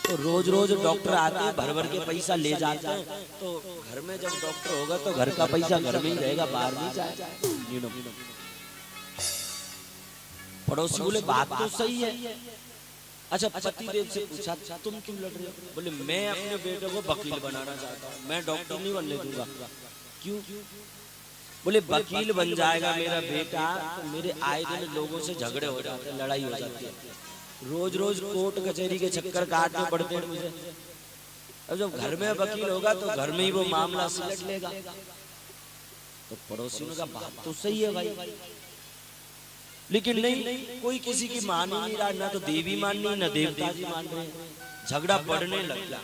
तो रोज रोज डॉक्टर आते हैं, भर भर के पैसा ले जाते हैं, तो घर में जब डॉक्टर होगा तो घर का पैसा घर में ही रहेगा, बाहर नहीं जाएगा। पड़ोसी बोले बात तो सही है। अच्छा, पति देव से पूछा तुम क्यों लड़ रहे हो? बोले मैं अपने बेटे को वकील बनाना चाहता हूँ, मैं डॉक्टर नहीं बनने दूंगा। क्यों? बोले वकील बन जाएगा मेरा बेटा तो मेरे आए दिन लोगों से झगड़े हो जाते हैं, लड़ाई हो जाती है, रोज रोज कोर्ट कचहरी के चक्कर काटने पड़ते हैं मुझे। अब जब घर में वकील होगा तो घर में ही वो मामला सुलझ लेगा। तो पड़ोसियों का बात तो सही है भाई। लेकिन नहीं, कोई किसी की मान ही नहीं रहा, ना तो देवी मान रही, ना देवता जी मान रहे, झगड़ा बढ़ने लग गया।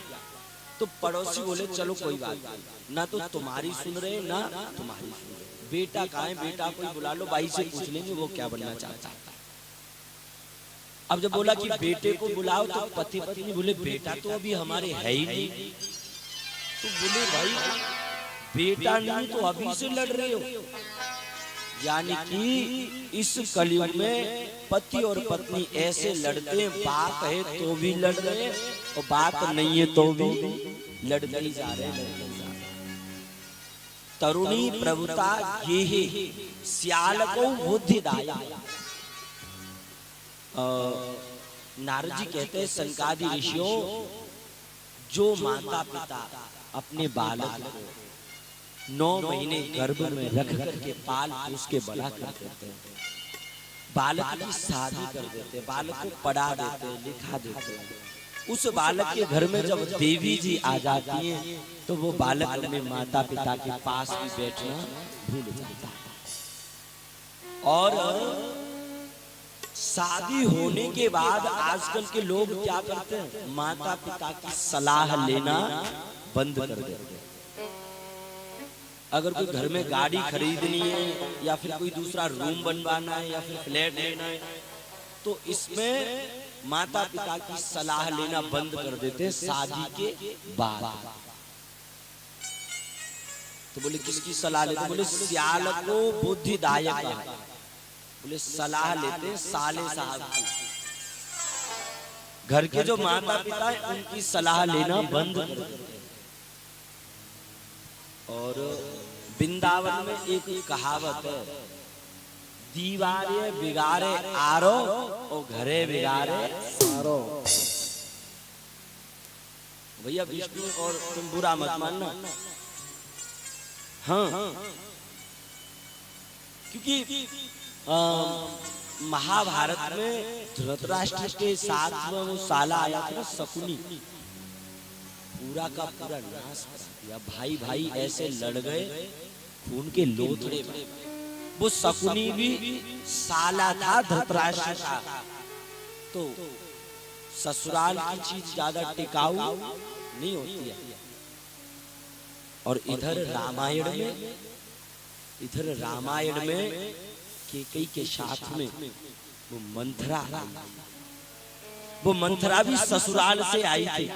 तो पड़ोसी बोले चलो कोई बात नहीं, ना तो तुम्हारी सुन रहे ना तुम्हारी सुन रहे, बेटा कहाँ है, बेटा कोई बुला लो, भाई से पूछ लेंगे वो क्या बनना चाहता है। अब जब बोला कि बेटे को बुलाओ तो पति पत्नी बोले बेटा तो अभी हमारे है ही नहीं। तो बोले भाई बेटा नहीं तो अभी से लड़ रहे हो। यानी कि इस कलयुग में पति और पत्नी ऐसे लड़ते हैं, बात है तो भी लड़ रहे हैं और बात नहीं है तो भी लड़ते ही जा रहे हैं। तरुणी प्रभुता ये है सियाल को बुद्धिदाया। नारद जी कहते हैं सनकादि ऋषियों, जो माता पिता अपने बालक को 9 महीने गर्भ में रख करके पाल पोस के बड़ा कर देते हैं, बालक की शादी कर देते हैं, बालक को पढ़ा देते हैं, लिखा देते हैं, उस बालक के घर में जब देवी जी आ जाती हैं तो वो बालक अपने माता पिता के पास भी बैठना भूल जाता है। और शादी होने के बाद आजकल के लोग क्या करते हैं, माता पिता की सलाह लेना बंद कर देते हैं। अगर कोई घर में गाड़ी खरीदनी है या फिर कोई दूसरा रूम बनवाना है या फिर फ्लैट लेना है तो इसमें माता पिता की सलाह लेना बंद कर देते हैं शादी के बाद। तो बोले किसकी सलाह लेते, बोले सियाल को बुद्धिदायक, बोले सलाह लेते साले साहब की। घर के जो माता पिता है उनकी सलाह लेना बंद कर देते। और वृंदावन में एक कहावत है, दीवारे बिगाड़े आरो और घरे बिगाड़े सारो। भैया विष्णु और तुम बुरा मत मानना, हाँ, क्योंकि महाभारत में धृतराष्ट्र के साथ में वो साला आया था ना शकुनी, पूरा का पूरा नाश कर दिया। भाई भाई ऐसे लड़ गए, खून के लोथड़े में। वो शकुनी भी साला था धृतराष्ट्र का। तो ससुराल की चीज ज्यादा टिकाऊ नहीं होती है। और इधर रामायण में कैकेयी के साथ में वो मंथरा भी ससुराल से आई थी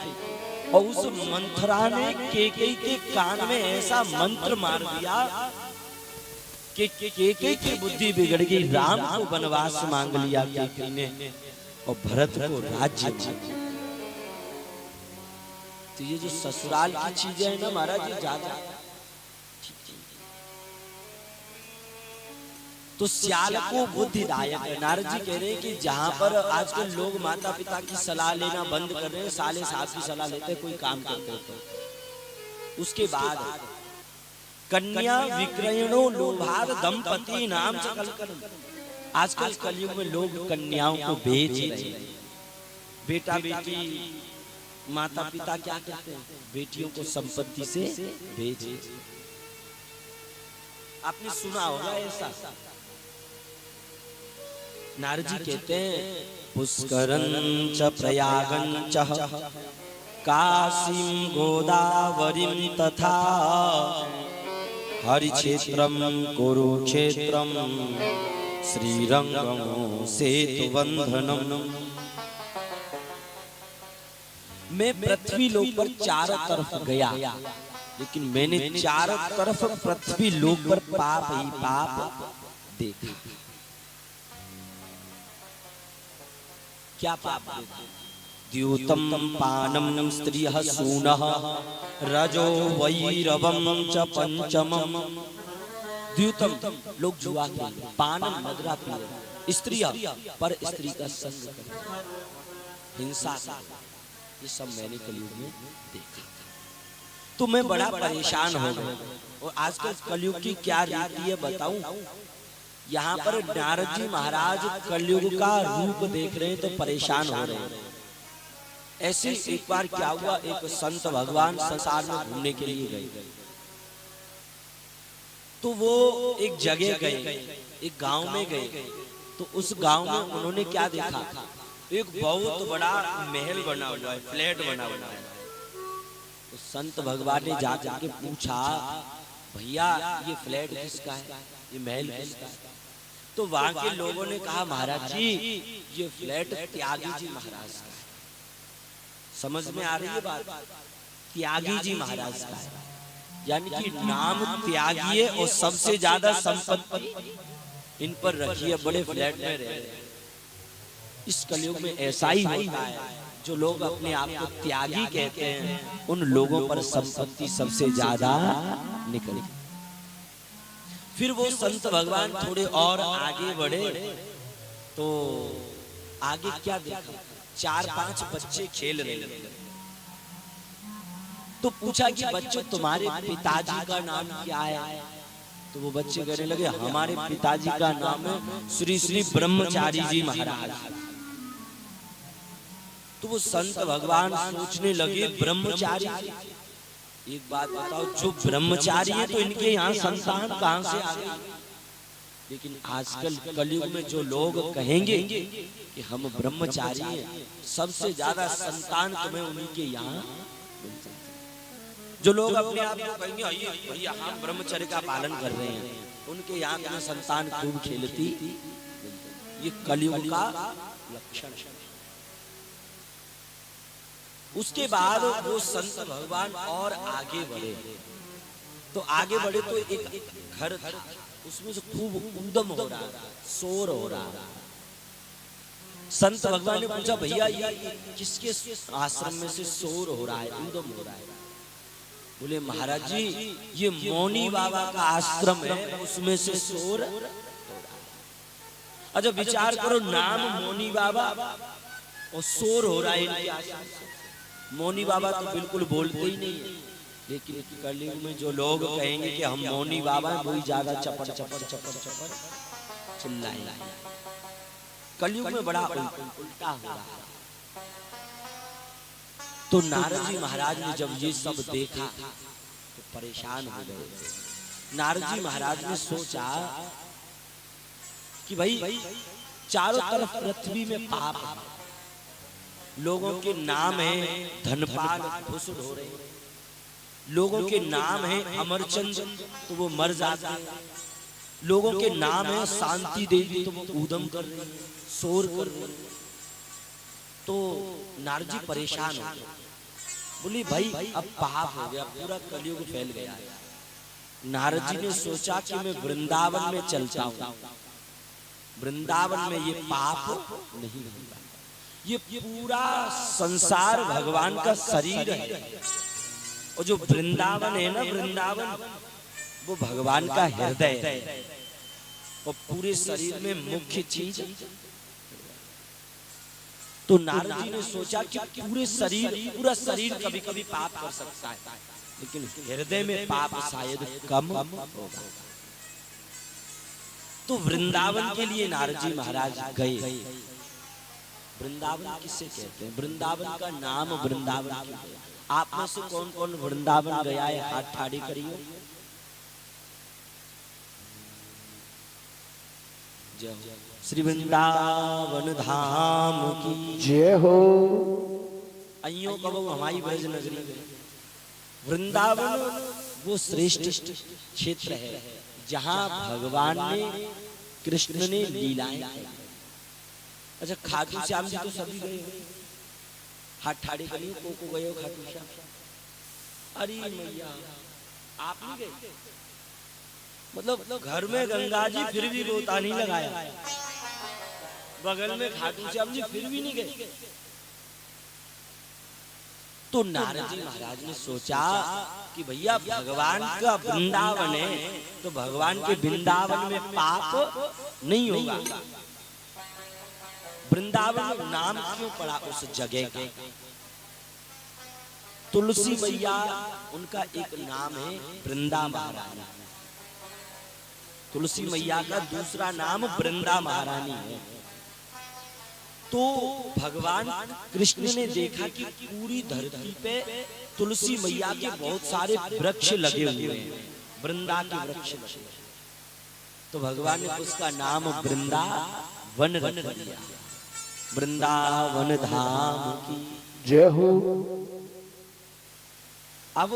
और उस मंथरा ने कैकेयी के कान में ऐसा मंत्र मार दिया कि कैकेयी की बुद्धि बिगड़ गई। राम को वनवास मांग लिया कैकेयी ने और भरत को राज्य। तो ये जो ससुराल की चीजें है ना महाराज, ये ज्यादा तो सियाल को बुद्धिदायक है। नारद जी कह रहे हैं कि जहां पर आजकल लोग माता पिता की सलाह लेना बंद कर रहे हैं, साले साहब की सलाह लेते कोई काम करते तो उसके बाद कन्या विक्रयणो लोभार दंपति नाम से कलकल। आजकल कलयुग में लोग कन्याओं को बेच रहे हैं। बेटा बेटी माता पिता क्या करते हैं, बेटियों को संपत्ति से बेच। आपने सुना होगा ऐसा। नारद जी कहते हैं पुष्करं च प्रयागं च काशीं गोदावरीं तथा हरिक्षेत्रं कुरुक्षेत्रं श्रीरंगं सेतुबंधनम्। मैं पृथ्वी लोक पर चारों तरफ गया, लेकिन मैंने चारों तरफ पृथ्वी लोक पर पाप ही पाप देखा। क्या पाप देखा? द्यूतम पानम स्त्रियः सूनः रजो वैरवम च पंचमम। द्यूतम लोग जुआ खेलते, पानम मदरा पीते, स्त्रियः पर स्त्री का संग करते, हिंसा, ये सब मैंने कलयुग में देखा। तो मैं बड़ा परेशान हो गया। और आजकल कलयुग की क्या रीति है बताऊं। यहाँ पर नारद जी महाराज कलयुग का रूप देख रहे हैं तो परेशान हो रहे हैं। ऐसे एक बार क्या हुआ, एक संत भगवान संसार में घूमने के लिए गए। तो वो एक जगह गए, एक गांव में गए। तो उस गांव में उन्होंने क्या देखा, एक बहुत बड़ा महल बना हुआ है, फ्लैट बना हुआ है। तो संत भगवान ने जाकर के पूछा, भैया ये फ्लैट किसका है, ये महल किसका है? तो वहां के लोगों ने कहा, महाराज जी ये फ्लैट त्यागी जी महाराज का है। समझ में आ रही है बात? त्यागी जी महाराज का है, यानी कि नाम त्यागी है और सबसे ज्यादा संपत्ति इन पर रखी है, बड़े फ्लैट में रह रहे हैं। इस कलयुग में ऐसा ही होता है, जो लोग अपने आप को त्यागी कहते हैं उन लोगों पर संपत्ति सबसे ज्यादा निकली। फिर वो संत भगवान थोड़े और आगे बढ़े तो आगे क्या देखा, 4-5 बच्चे खेल रहे थे। तो पूछा कि बच्चों तुम्हारे पिताजी का नाम क्या है? तो वो बच्चे कहने लगे, हमारे पिताजी का नाम है श्री श्री ब्रह्मचारी जी महाराज। तो वो संत भगवान सोचने लगे, ब्रह्मचारी, एक बात बताओ, जो ब्रह्मचारी है तो इनके यहाँ संतान कहां से आ गई? लेकिन आजकल कलयुग में जो लोग कहेंगे कि हम ब्रह्मचारी हैं, सबसे ज्यादा संतान तुम्हें उन्हीं के यहाँ। जो लोग अपने आप को कहेंगे भैया हम ब्रह्मचर्य का पालन कर रहे हैं, उनके यहाँ तुम्हें संतान खूब खेलती। ये कलयुग का लक्षण है। उसके बाद वो संत भगवान और आगे बढ़े तो एक घर था, उसमें से खूब ऊधम हो रहा, शोर हो रहा। संत भगवान ने पूछा, भैया ये किसके आश्रम में से शोर हो रहा है, ऊधम हो रहा है? बोले, महाराज जी ये मौनी बाबा का आश्रम है, उसमें से शोर हो रहा है। अच्छा विचार करो, नाम मौनी बाबा और शोर हो रहा है इनके आश्रम से। मौनी बाबा तो बिल्कुल बोलते ही नहीं है, लेकिन कलयुग में जो लोग कहेंगे कि हम मौनी बाबा हैं, वही ज्यादा चपर चपर चपर चपर चिल्लाएंगे। कलयुग में बड़ा उल्टा हो रहा है। तो नारद जी महाराज ने जब ये सब देखा तो परेशान हो गए। नारद जी महाराज ने सोचा कि भाई चारों तरफ पृथ्वी में पाप है, लोगों के नाम है धनपाल भुसुड़ हो रहे, लोगों के नाम है अमरचंद तो वो मर जाते हैं, लोगों के नाम है शांति देवी तो वो ऊधम कर रहे हैं, शोर कर रहे हैं। तो नारद जी परेशान हो गए, बोली भाई अब पाप हो गया, पूरा कलयुग फैल गया है। नारद जी ने सोचा कि मैं वृंदावन में चलता हूँ, वृंदावन में ये पाप नहीं होगा। ये पूरा संसार भगवान का शरीर है, और जो वृंदावन है ना, वृंदावन वो भगवान का हृदय है, और पूरे शरीर में मुख्य चीज। तो नारद जी ने सोचा कि पूरा शरीर कभी कभी पाप कर सकता है, लेकिन हृदय में पाप शायद कम होगा। तो वृंदावन के लिए नारद जी महाराज गए। वृंदावन किसे कहते हैं? वृंदावन का नाम वृंदावन क्यों है? आप में से कौन कौन वृंदावन गया है? हाथ ठाड़ी करिए। जय हो। श्री वृंदावन धाम की जय हो। अयो कबो हमारी ब्रज नगरी। वृंदावन वो श्रेष्ठ क्षेत्र है जहाँ भगवान ने, कृष्ण ने लीलाएं की। अच्छा खाटू श्याम जी तो सभी गए हो, हाथ ठाड़े करिए। को गए हो खाटू श्याम? अरे मैया आप नहीं गए? मतलब घर में गंगा जी फिर भी गोता नहीं लगाया, बगल में खाटू श्याम जी फिर भी नहीं गए। तो नारद जी महाराज ने सोचा कि भैया भगवान का वृंदावन है, तो भगवान के वृंदावन में पाप नहीं होगा। वृंदावन नाम क्यों पड़ा उस जगह का? तुलसी मैया उनका एक नाम है वृंदा महारानी। तुलसी मैया का दूसरा नाम वृंदा महारानी है। तो भगवान कृष्ण ने देखा कि पूरी धरती पे तुलसी मैया के बहुत सारे वृक्ष लगे हुए हैं, वृंदा के वृक्ष लगे। तो भगवान ने उसका नाम वृंदा वन रख दिया। वृंदावन धाम की जय हो। अब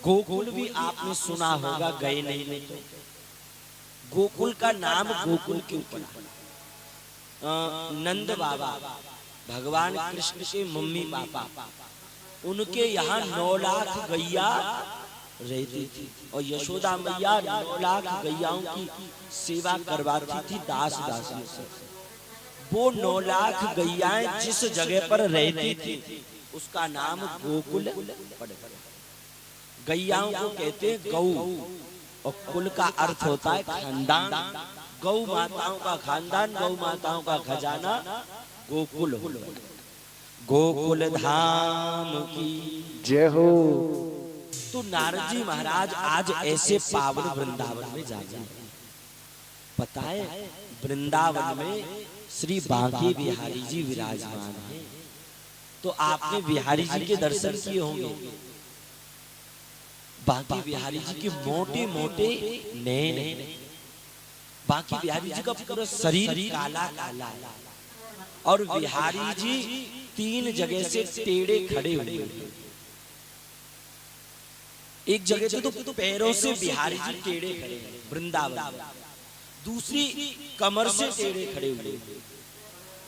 गोकुल भी आपने सुना होगा, गए नहीं तो। गोकुल का नाम गोकुल क्यों पड़ा? नंद बाबा भगवान कृष्ण के मम्मी पापा, उनके यहाँ 9 लाख गैया रहती थी और यशोदा मैया 9 लाख गैयाओं की सेवा करवाती थी दास दासियों से। वो 9 लाख गैयाएं जिस जगह पर रहती थी उसका नाम गोकुल पड़ गया। गैयाओं को कहते हैं गौ, और कुल का अर्थ होता है खानदान। गौ माताओं का खानदान, गौ माताओं का खजाना गोकुल हो। गोकुल धाम की जय हो। तो नारद जी महाराज आज ऐसे पावन वृंदावन में जा रहे हैं। पता है वृंदावन में श्री बांके बिहारी जी विराजमान हैं। तो आपने बिहारी जी के दर्शन किए होंगे। बांके बिहारी जी के मोटे मोटे नैन, बांके बिहारी जी का पूरा शरीर काला काला, और बिहारी जी 3 जगह से टेढ़े खड़े हुए। एक जगह तो पैरों से बिहारी जी टेढ़े खड़े हैं वृंदावन, दूसरी कमर से टेढ़े खड़े हुए,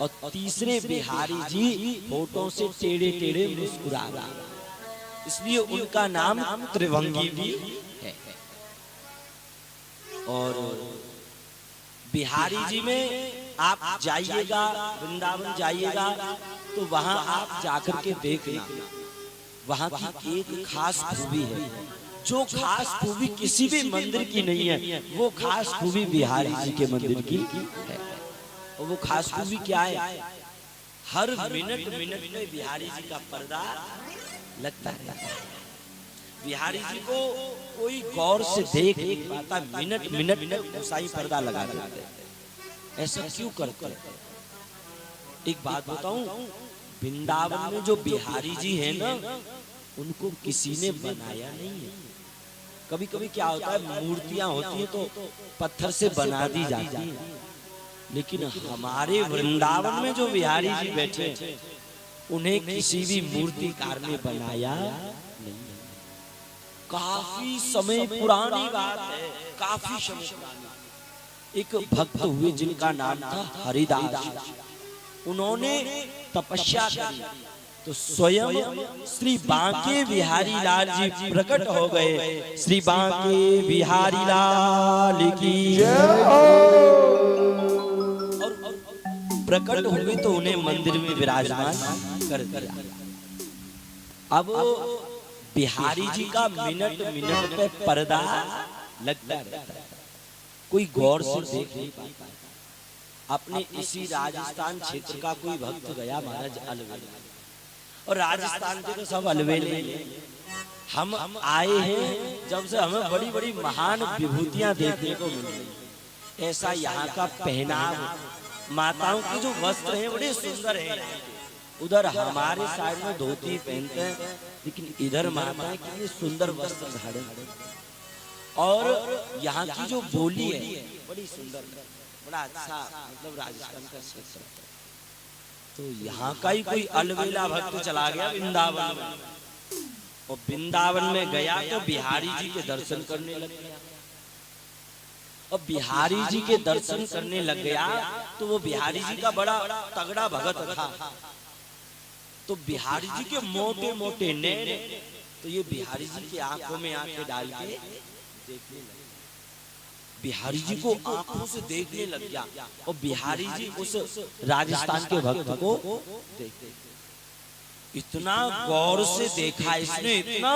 और तीसरे बिहारी जी होठों से टेढ़े टेढ़े मुस्कुरा रहा। इसलिए उनका नाम त्रिभंगी भी है। और बिहारी जी में आप जाइएगा, वृंदावन जाइएगा, तो वहां आप जाकर के देखना, वहां की एक खास खूबी है। जो खास खूबी किसी भी मंदिर की नहीं है, वो खास खूबी बिहारी जी के मंदिर की है। और वो खास खूबी क्या है? हर मिनट मिनट में बिहारी जी का पर्दा लगता है। बिहारी जी को कोई गौर से देख नहीं पाता, मिनट मिनट में गोसाई पर्दा लगा देते हैं। ऐसा क्यों करते हैं? एक बात बताऊं, वृंदावन में जो बिहारी जी हैं ना, उनको किसी ने बनाया नहीं है। कभी कभी क्या होता है, मूर्तियां होती हैं तो पत्थर से बना दी जाती है, लेकिन हमारे वृंदावन में जो बिहारी जी बैठे उन्हें किसी भी मूर्तिकार ने बनाया नहीं। काफी समय पुरानी बात है, काफी समय पुरानी। एक भक्त हुए जिनका नाम था हरिदास। उन्होंने तपस्या करी तो स्वयं श्री बांके बिहारी लाल जी प्रकट हो गए। श्री बांके बिहारी लाल की जय। और प्रकट हुए तो उन्हें मंदिर में विराजमान कर दिया। अब बिहारी जी का मिनट मिनट पे पर्दा लगता रहता है, कोई गौर से देख नहीं पाता। अपने इसी राजस्थान क्षेत्र का कोई भक्त गया महाराज अलवेले, और राजस्थान के तो सब अलवेले। हम आए हैं जब से हमें बड़ी बड़ी महान विभूतियां देखने को मिल रही। ऐसा यहाँ का पहनाव, माताओं के जो वस्त्र हैं बड़े सुंदर हैं। उधर हमारे साइड में धोती पहनते हैं, लेकिन इधर माताएं कितने सुंदर वस्त्र धारण। और यहाँ की जो बोली है बड़ी सुंदर, बड़ा अच्छा, मतलब राजस्थान का क्षेत्र। तो यहाँ का ही कोई अलवेला भक्त चला गया वृंदावन में, और वृंदावन में गया तो बिहारी जी के दर्शन करने लग गया। और बिहारी जी के दर्शन करने लग गया तो वो बिहारी जी का बड़ा तगड़ा भगत था। तो बिहारी जी के मोटे मोटे नैन, तो ये बिहारी जी की आंखों में आंखें डाल के देखने लगे। बिहारी जी को आंखों से देखने लग गया, और बिहारी जी उस राजस्थान के भक्त को देखते, इतना गौर से देखा इसने, इतना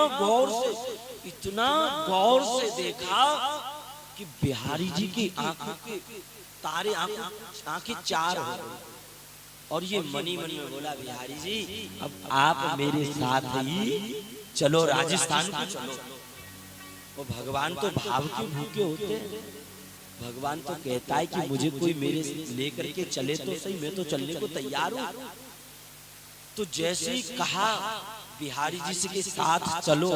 गौर से देखा कि बिहारी जी की आंखों के तारे, आंखें 4 हो गई। और ये मनी मन में बोला, बिहारी जी अब आप मेरे साथ ही चलो, राजस्थान को चलो। और भगवान तो भाव के भूखे होते हैं। भगवान तो कहता है कि मुझे कोई मेरे लेकर के चले तो सही, मैं तो चलने को तैयार हूं। तो जैसे ही कहा बिहारी जी से के साथ चलो,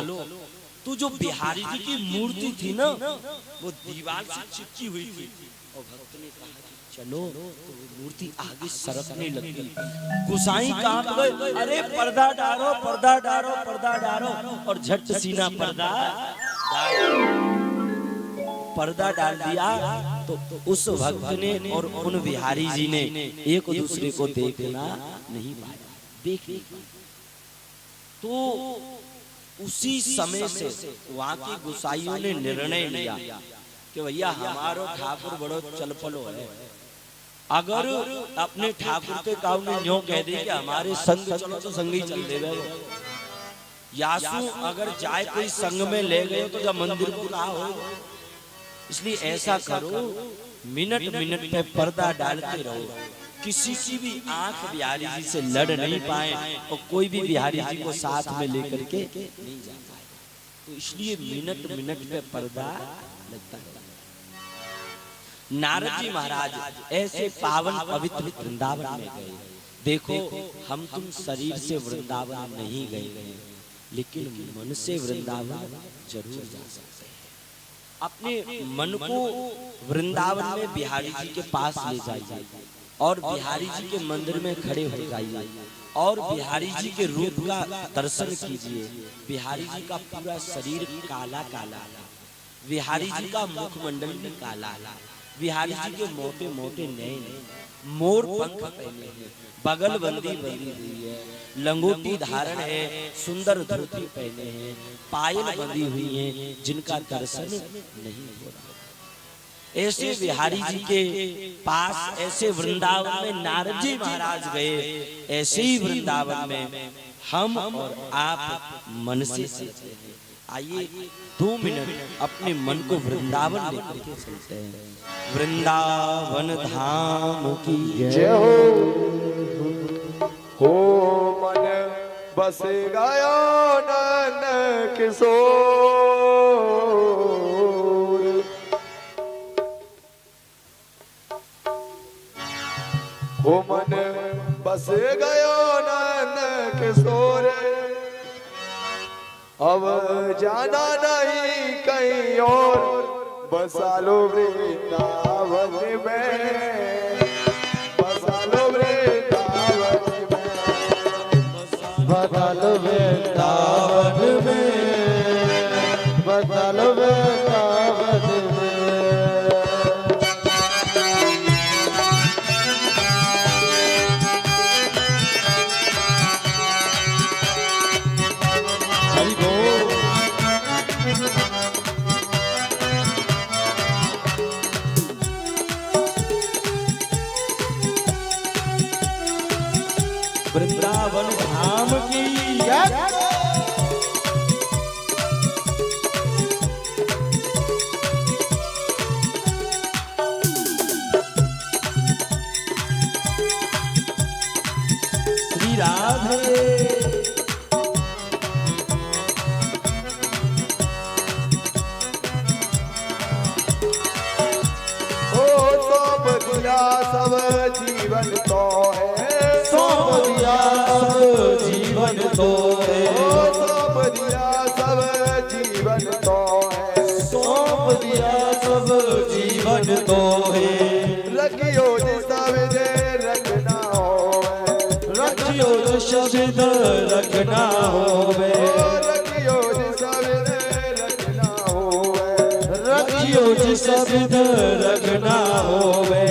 तो जो बिहारी जी की मूर्ति थी ना, वो दीवार से चिपकी हुई थी, और भक्त ने कहा कि चलो, तो वो मूर्ति आगे सरकने लगी। गुसाई कांप गए, अरे पर्दा डालो, पर्दा डालो, पर्दा डालो, और झट सीना पर्दा डाल दिया। तो उस भक्त ने और उन बिहारी जी ने एक दूसरे को देखना नहीं पाया, देख नहीं पाया। तो उसी समय से वहां के गुसाइयों ने निर्णय लिया कि भैया हमारो ठाकुर बड़ो चलपलो है, अगर अपने ठाकुर के काऊ ने न्यों कह दे कि हमारे संग चलो तो संग ही चल देवे। यासु अगर जाए कोई संग में ले गए तो जब मंदिर को कहा हो, इसलिए ऐसा करो, मिनट मिनट पे पर्दा डालते रहो, किसी की भी आंख बिहारी जी से लड़ नहीं पाए और कोई भी बिहारी जी को साथ में लेकर के नहीं जा पाए। तो इसलिए मिनट मिनट पे पर्दा लगता है। नारद जी महाराज ऐसे पावन पवित्र वृंदावन में गए। देखो, हम तुम शरीर से वृंदावन नहीं गए, लेकिन मन से वृंदावन जरूर जा सकते हैं। अपने मन को वृंदावन में बिहारी जी के पास ले जाइए और बिहारी जी के मंदिर में खड़े हो जाइए और बिहारी जी के रूप का दर्शन कीजिए। बिहारी जी का पूरा शरीर काला काला, बिहारी जी का मुखमंडल भी काला, बिहारी जी के मोटे मोटे नैन, मोर पंख पहने हैं, बगल बंदी बंदी हुई है, लंगोटी धारण है, सुंदर धोती पहने हैं, पायल बंधी हुई हैं, जिनका दर्शन नहीं हो रहा। ऐसे बिहारी जी के पास, ऐसे वृंदावन में नारद जी महाराज गए। ऐसे ही वृंदावन में हम और आप मन से चलते हैं। आइए 2 मिनट अपने मन को वृंदावन लेकर के चलते हैं। वृंदावन धाम की जय हो मन बस गयो नन किशोर, हो मन बस गयो नन किशोर, अब जाना नहीं कहीं और, बसा लो वृंदावन में, बसा लो वृंदावन में, बसा लो वृंदावन में, बसा लो वृंदावन में। वृंदावन धाम की श्री राधे। सब जीवन तो है, सौंप दिया सब जीवन तो है, सौंप दिया सब जीवन तो है, सौंप दिया सब जीवन तो है। रखियो जी शब्द रखना होवे, रखियो जी शब्द रखना होवे, रखियो जी शब्द रखना होवे, रखियो जी शब्द रखना होवे।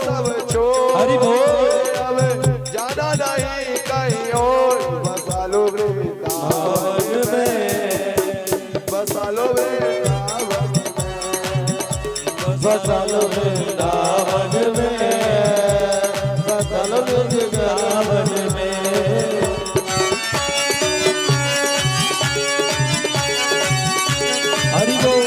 सब छोड़ हरि बोल, अब जाना नहीं कहीं और, बसा लो वृंदावन में, बसा लो वृंदावन में, बसा लो वृंदावन में, बसा लो वृंदावन में। हरि बोल।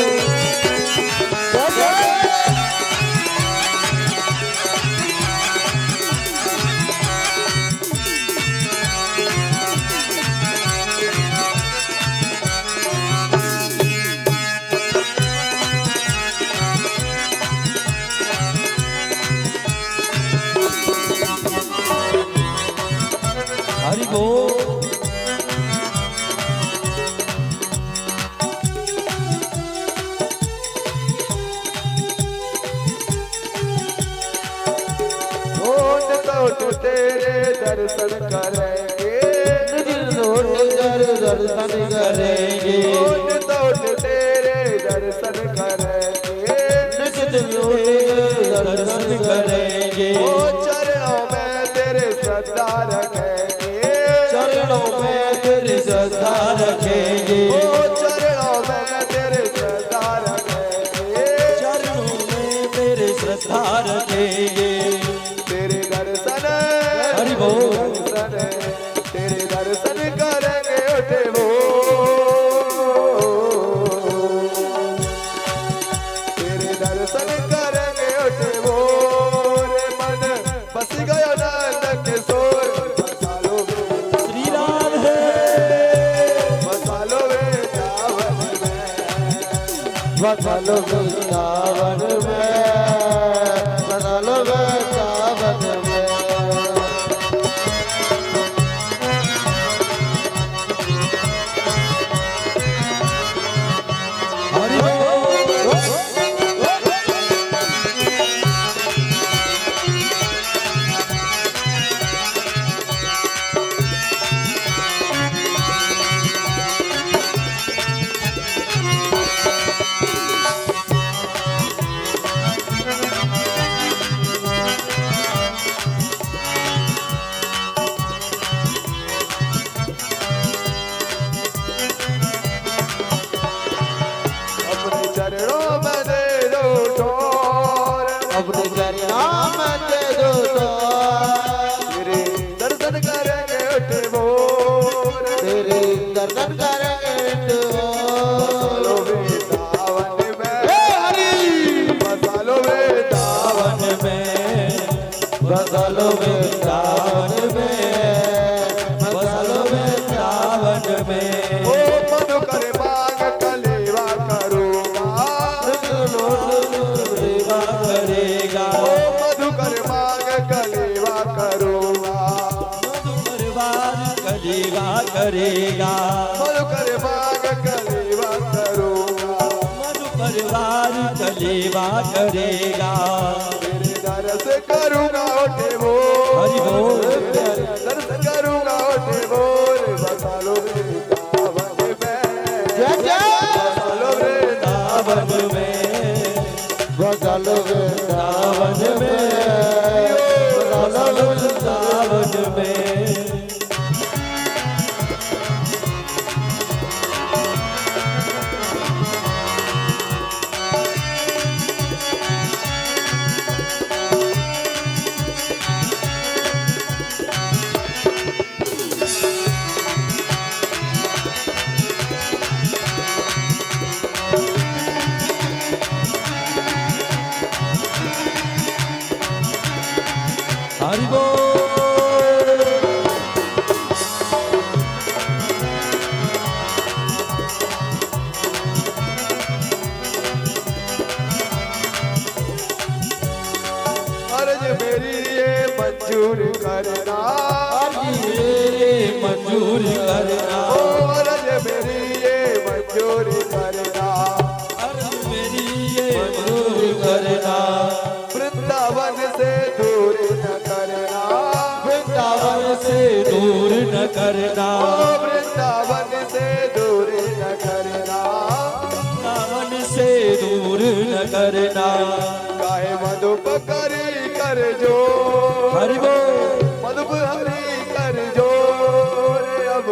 तेरे दर्शन करेंगे, लौट दर्शन करेंगे, लौट तेरे दर्शन करेंगे, दर्शन करेंगे। ओ चरणों में तेरे श्रद्धा रखेंगे, चरणों में तेरी श्रद्धा रखेंगे, ओ चरणों में तेरे श्रद्धा रखेंगे, चरणों में तेरी श्रद्धा रखेंगे। तेरे दर्शन हरि बोल। तेरे दर्शन करेंगे उठे वो, तेरे दर्शन करेंगे उठे वो, रे मन बस गयो नंद किशोर, मसालो श्री राम है मसालो वृंदावन में, मसालो वृंदावन में, मसालो वृंदावन में। हरि बोल। अपने चरणों में दे दो ठोर, अपने चरणों में दे दो तो, तेरे दर्शन करेंगे उठे मोर, तेरे दर्शन करेंगे तो। मसालो वृंदावन में, हे हरि मसालो वृंदावन वृंदावन में, मसालो वृंदावन में, मसालो वृंदावन में। ओ मधुकर मांग कलेवा करूँगा, सेवा करेगा, ओ मधुकर मांग कलेवा करूँगा, परिवार कलेवा करेगा, मधुकर मांग कलेवा करूँगा, मधु परिवार कलेवा करेगा। तेरे दर्श करूँगा उठे वो, हरि बोल। दर्श करूँगा उठे मोर, मसालो वृंदावन में, जय जय मसालो वृंदावन वृंदावन में, मसालो वृंदावन में, मसालो वृंदावन में। हरि बोल। अर्ज मेरी ये मंजूर करना, मेरे मंजूर करना, ओ अर्ज मेरी ये मंजूर करना, अर्ज मेरी ये मंजूर करना, वृंदावन से दूर न करना, वृंदावन से दूर न करना, ओ वृंदावन से दूर न करना, वृंदावन से दूर न करना। काहे मधुप करी कर जो, हरि बोल। मधुप हरी कर जो, रे अब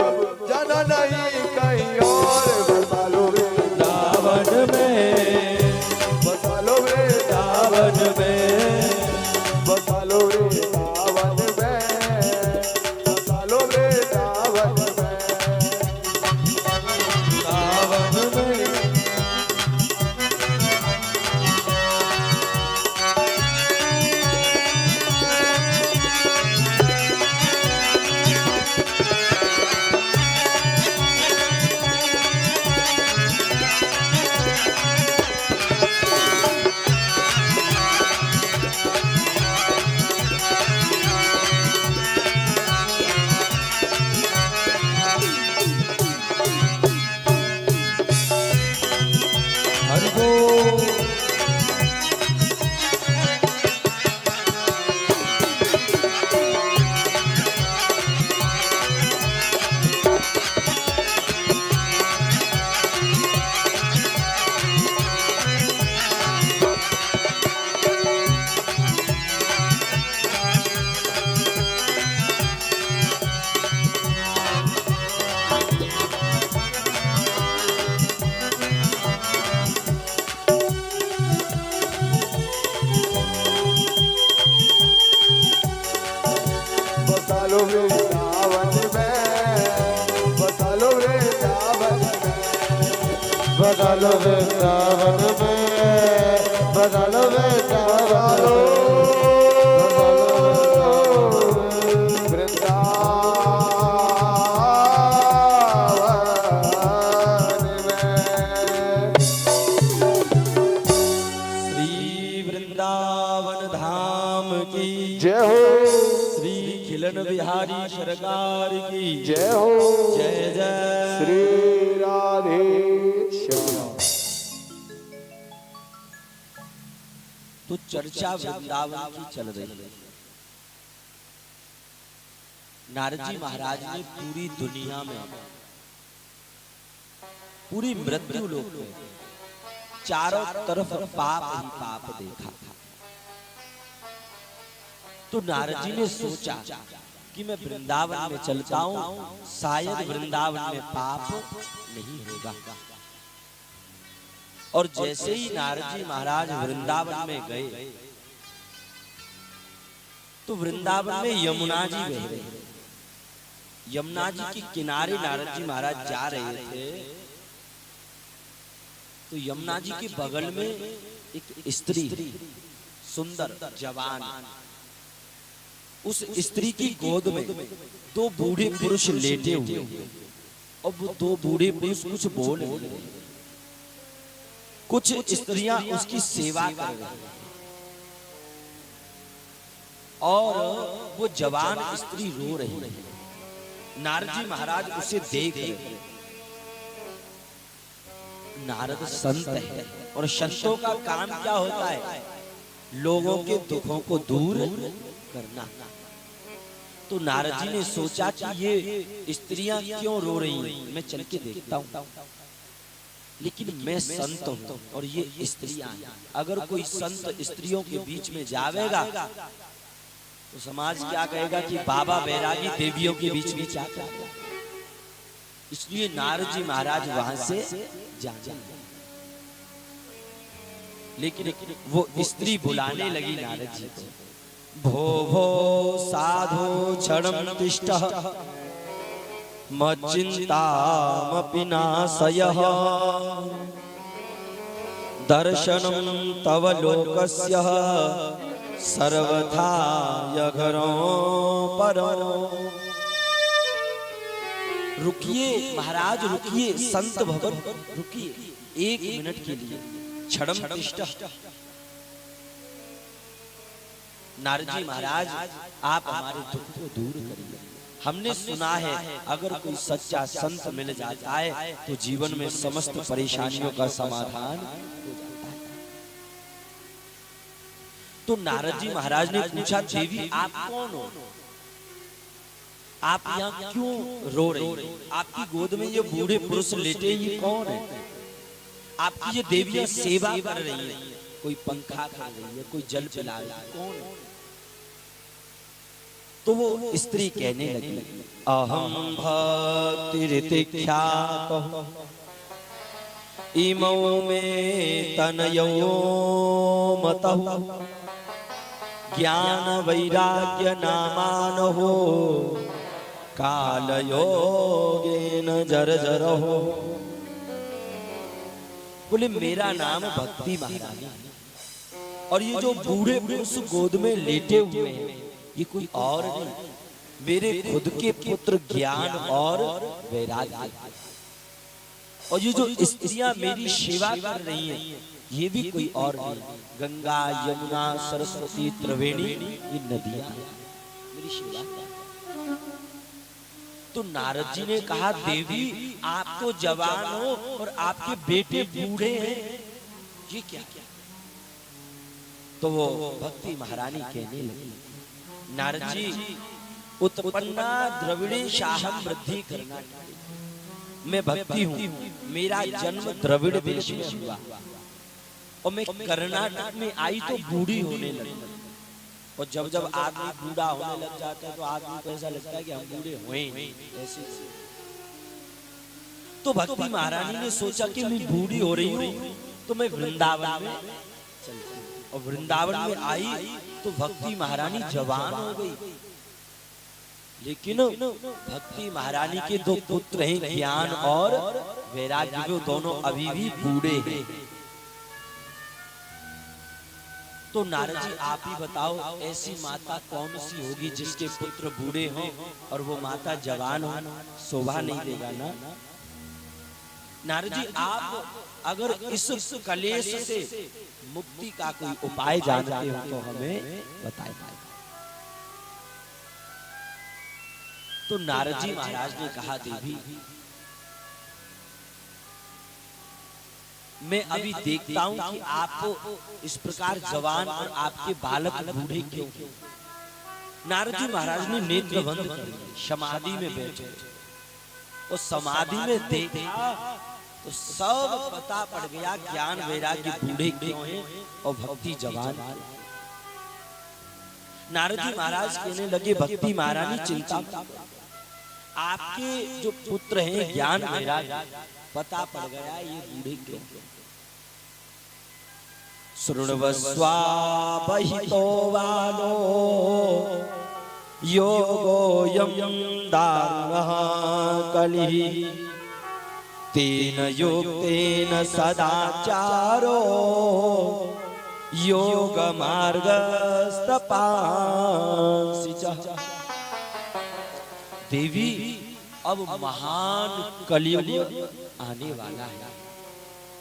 जाना नहीं कहीं और, बसालो वृंदावन में, बसालो वृंदावन वृंदावन में, बसालो वृंदावन में, बसालो वृंदावन में, वृंदावन में। बदल वृंदावन में, बदल वृंदावन बिहारी सरकार की जय हो। जय जय श्री राधे श्याम। तो चर्चा वृंदावन की चल रही है। नारद जी महाराज ने पूरी दुनिया में, पूरी मृत्यु लोक में चारों तरफ पाप ही पाप देखा। तो नारद जी ने सोचा कि मैं वृंदावन में चलता हूं, शायद वृंदावन में पाप नहीं होगा। और जैसे ही नारद जी महाराज वृंदावन में गए तो वृंदावन में यमुना जी बह रहे। यमुना जी के किनारे नारद जी महाराज जा रहे थे तो यमुना जी के बगल में एक स्त्री, सुंदर जवान, उस स्त्री की गोद में दो बूढ़े पुरुष लेटे हुए। और वो दो बूढ़े पुरुष कुछ बोल नहीं रहे। कुछ स्त्रियां उसकी सेवा कर रही और वो जवान स्त्री रो रही है। नारद जी महाराज उसे देख रहे। नारद संत है और संतों का काम क्या होता है? लोगों के दुखों को दूर करना। तो नारद जी ने सोचा कि ये स्त्रियां क्यों रो रही हैं, मैं चल के देखता हूं। लेकिन मैं संत हूं और ये स्त्रियां, अगर कोई संत स्त्रियों के बीच में जावेगा तो समाज क्या कहेगा कि बाबा बैरागी देवियों के बीच में जाता है। इसलिए नारद जी महाराज वहां से जाने। लेकिन वो स्त्री बुलाने लगी नारद जी को। भो भो साधो क्षणं तिष्ठः मच्चिन्तामपि नाशयः दर्शनं तव लोकस्य सर्वथा यघरो परो। रुकिए महाराज, रुकिए संत भवन, रुकिए 1 मिनट के लिए। क्षणं तिष्ठः। नारद जी महाराज, आप हमारे दुख को दूर करिए। हमने सुना है अगर कोई सच्चा संत मिल जाता है तो जीवन में समस्त परेशानियों का समाधान हो जाता है। तो नारद जी महाराज ने पूछा, देवी आप कौन हो? आप यहाँ क्यों रो रही हो? आपकी गोद में ये बूढ़े पुरुष लेटे, ये कौन है? आपकी ये देवियां सेवा कर रही है, कोई पंखा खा रही है, कोई जल पिला रही है, कौन है? तो वो स्त्री कहने लगी, अहम भक्तिरितिख्यातो इमौ में तनयो मतः ज्ञान वैराग्य नामानहो कालयोगेन जर्जरहो। बोले मेरा नाम भक्ति महारानी और ये जो बूढ़े पुरुष गोद में लेटे हुए हैं ये कोई और नहीं, मेरे खुद के पुत्र ज्ञान और वैराग्य। और ये जो स्त्रियां मेरी सेवा कर रही हैं ये भी कोई और नहीं, गंगा यमुना सरस्वती त्रिवेणी ये नदियां मेरी सेवा। तो नारद जी ने कहा, देवी आप तो जवान हो और आपके बेटे बूढ़े हैं, ये क्या? तो वो भक्ति महारानी कहने लगी, नारद जी उत्पन्ना द्रविड़ी शाहम वृद्धि करना। मैं भक्ति हूँ, मेरा जन्म द्रविड़ देश में हुआ और मैं कर्नाटक में आई तो बूढ़ी होने लगी। और जब जब आदमी बूढ़ा होने लग जाता है तो आदमी को ऐसा लगता है कि हम बूढ़े हुए नहीं, ऐसे। तो भक्ति महारानी ने सोचा कि मैं बूढ़ी हो रही हूँ तो मैं वृंदावन में चलती हूँ। और वृंदावन में आई तो भक्ति महारानी जवान हो गई। लेकिन भक्ति महारानी के दो पुत्र हैं, ज्ञान और वैराग्य वो दोनों अभी भी बूढ़े हैं। तो नारद जी आप ही बताओ, ऐसी माता कौन सी होगी जिसके पुत्र बूढ़े हों और वो माता जवान हो? शोभा नहीं देगा ना। नारद जी आप अगर इस कलेश से मुक्ति का कोई उपाय जानते हो तो हमें बताएं। तो नारद जी महाराज ने कहा, देवी मैं अभी देखता हूं कि आप इस प्रकार जवान और आपके बालक बूढ़े क्यों। नारद जी महाराज ने नेत्र बंद कर लिए, समाधि में बैठे। और समाधि में देखा तो सब पता पड़ गया, ज्ञान वैराग्य बूढ़े क्यों हैं और भक्ति जवान। नारद जी महाराज कहने लगे, भक्ति महारानी चिंता आपके जो पुत्र हैं ज्ञान वैराग्य, पता पड़ गया ये बूढ़े क्यों। शृण्वस्वापहितो वालो योगोऽयं दारुणः कलिः तेन योक्तेन सदाचारो योगमार्गस्तपांसि च। देवी अब महान कलियुग आने वाला है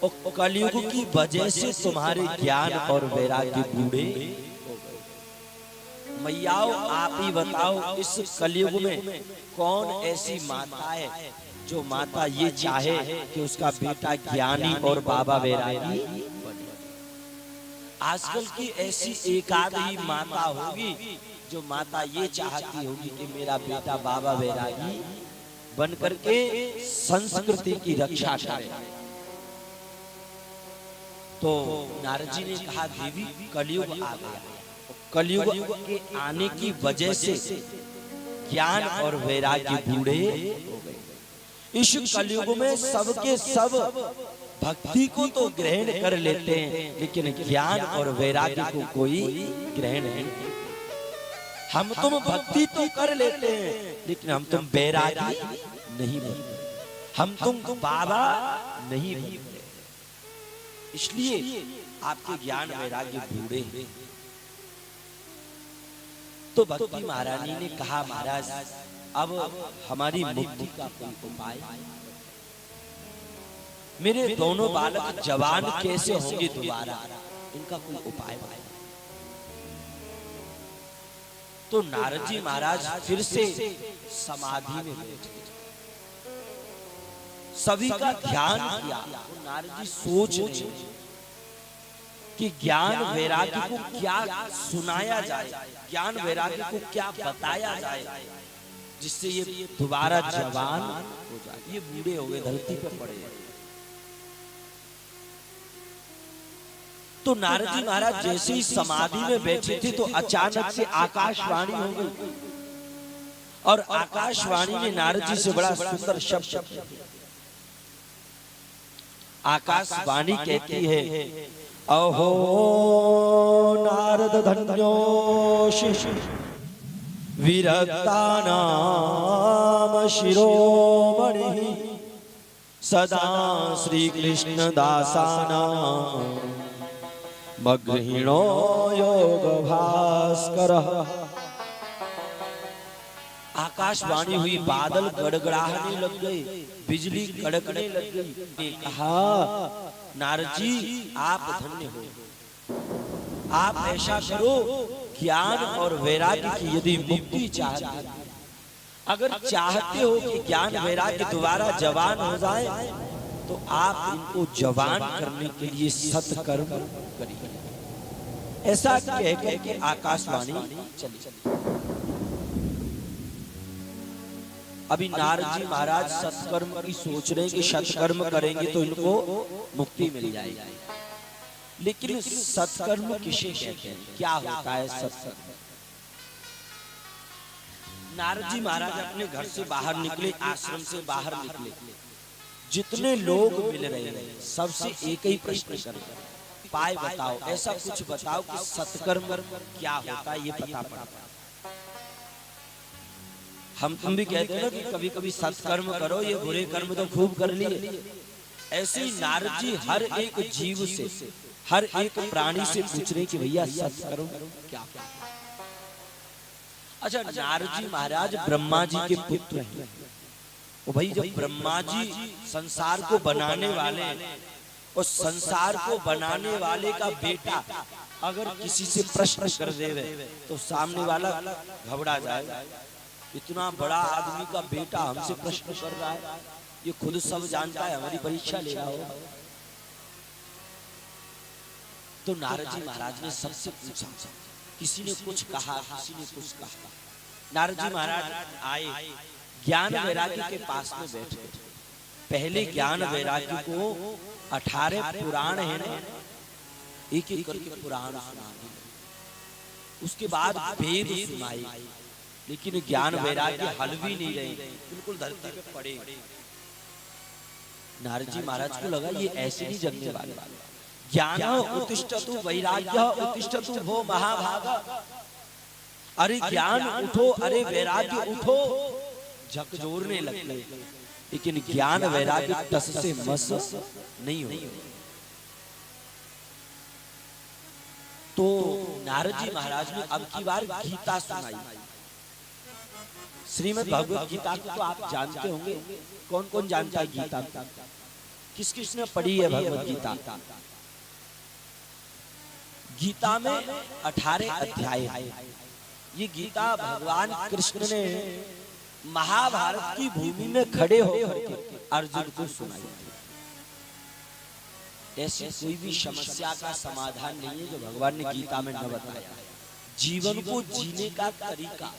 और कलियुग की वजह से तुम्हारे ज्ञान और वैराग्य बूढ़े हो गए। मैयाओ आप ही बताओ, इस कलियुग में कौन ऐसी माता है जो माता ये चाहे कि उसका बेटा ज्ञानी और बाबा वैरागी बने। आजकल की ऐसी एकाध ही माता होगी जो माता ये चाहती होगी कि मेरा बेटा बाबा वैरागी बन करके संस्कृति की रक्षा करे। तो नारद जी ने कहा, देवी कलियुग आ गया। कलियुग के आने की वजह से ज्ञान और वैराग्य बूढ़े हो गए। इस कलियुग में सबके सब भक्ति को तो ग्रहण कर लेते हैं, लेकिन ज्ञान और वैराग्य को कोई ग्रहण नहीं। हम तुम भक्ति तो कर लेते हैं, लेकिन हम तुम वैरागी नहीं बनते, हम तुम बाबा नहीं बनते। इसलिए आपके ज्ञान वैराग्य बूढ़े हैं। तो भक्ति महारानी ने कहा, महाराज अब हमारी मुक्ति का कोई उपाय। मेरे दोनों बालक जवान कैसे होंगे दोबारा, इनका कोई उपाय बताइए। तो नारद जी महाराज फिर से समाधि में बैठे, सभी का ध्यान किया। तो नारद जी सोच रहे कि ज्ञान वैराग्य को क्या सुनाया जाए, ज्ञान वैराग्य को क्या बताया जाए जिससे ये दोबारा जवान हो जाए। ये बूढ़े हो गए, धरती पे पड़े। तो नारद जी महाराज जैसे ही समाधि में बैठे थे तो अचानक से आकाशवाणी हो गई और आकाशवाणी ने नारद जी से बड़ा सुंदर शब्द। आकाशवाणी कहती है, अहो नारद धन्योषि विरक्तानाम शिरोमणि सदा श्री कृष्ण दासानां मगृहिणो योग भास्करः। आकाशवाणी हुई, बादल गड़गड़ाने लग गए, बिजली कड़कने लग गई। ने कहा, नारद जी आप धन्य हो, आप ऐसा करो, ज्ञान और वैराग्य की यदि मुक्ति चाहते, अगर चाहते हो कि ज्ञान वैराग्य दोबारा जवान हो जाए, तो आप इनको जवान करने के लिए सत्कर्म करिए। ऐसा कहकर के आकाशवाणी चली। अभी नारद जी महाराज सत्कर्म की सोच रहे हैं कि सत्कर्म करेंगे तो इनको मुक्ति मिल जाएगी। लेकिन सत्कर्म किसे कहते हैं, क्या होता है सत्कर्म? नारद जी महाराज अपने घर से बाहर निकले, आश्रम से बाहर निकले, जितने लोग मिल रहे हैं सबसे एक ही प्रश्न कर, पाए बताओ, ऐसा कुछ बताओ कि सत्कर्म क्या होता है, ये पता पड़ा। हम तुम भी कहते हैं ना कि कभी कभी सत्कर्म करो, ये बुरे कर्म तो खूब कर लिए, ऐसे ही नारद जी हर एक जीव से, हर एक प्राणी से पूछ रहे कि भैया सत्कर्म क्या? अच्छा, नारद जी महाराज ब्रह्मा जी के पुत्र हैं। वो भाई जब ब्रह्मा जी संसार को बनाने वाले, उस संसार को बनाने वाले का बेटा अगर किसी से प्रश्न कर देवे तो सामने वाला घबरा जाएगा। इतना बड़ा आदमी का बेटा हमसे प्रश्न कर रहा है, ये खुद सब जानता है, हमारी परीक्षा ले रहा हो। तो नारद जी महाराज ने सबसे पूछा, किसी ने कुछ कहा, किसी ने कुछ कहा। नारद जी महाराज आए, ज्ञान वैराग्य के पास में बैठे। पहले ज्ञान वैराग्य को 18 पुराण है ना, एक एक करके पुराण सुना दिए। उसके बाद वेद सुनाई, लेकिन ज्ञान वैराग्य हल भी नहीं रहे, बिल्कुल धरती पे पड़े। नारद जी महाराज को लगा ये ऐसे नहीं जगने वाले। ज्ञान उत्तिष्ठतु वैराग्य उत्तिष्ठतु भो महाभागा। अरे ज्ञान उठो, अरे वैराग्य उठो, झकझोरने लगते, लेकिन ज्ञान वैराग्य टस से मस नहीं हो। तो नारद जी महाराज ने अब की बार गीता सुनाई। श्रीमद् भगवत गीता को तो आप जानते होंगे, कौन कौन जानता है गीता? किस किस ने पढ़ी है भगवत गीता? गीता में 18 अध्याय है। ये गीता भगवान कृष्ण ने महाभारत की भूमि में खड़े होकर अर्जुन को सुनाई। ऐसी कोई भी समस्या का समाधान नहीं है जो भगवान ने गीता में न बताया। जीवन को जीने का तरीका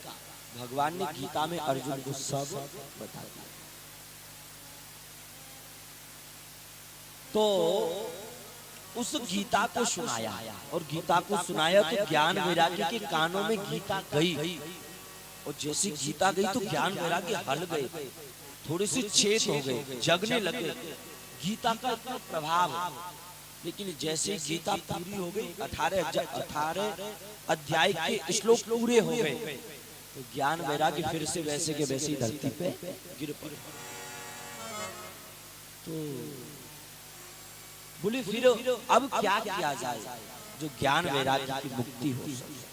भगवान ने गीता में अर्जुन को सब बता दिया। तो उस गीता को सुनाया, और गीता को सुनाया तो ज्ञान वैराग्य के कानों में गीता गई, और जैसी गीता गई तो ज्ञान वैराग्य हल गए, थोड़े से छेद हो गए, जगने लगे। गीता का इतना प्रभाव है। लेकिन जैसे गीता पूरी हो गई, 18 अध्याय के श्लोक पूरे हो गए, तो ज्ञान वैराग्य फिर से वैसे के वैसे ही धरती पे गिर पड़े। तो बोले फिर अब क्या किया जाए जो ज्ञान वैराग्य की मुक्ति हो सके?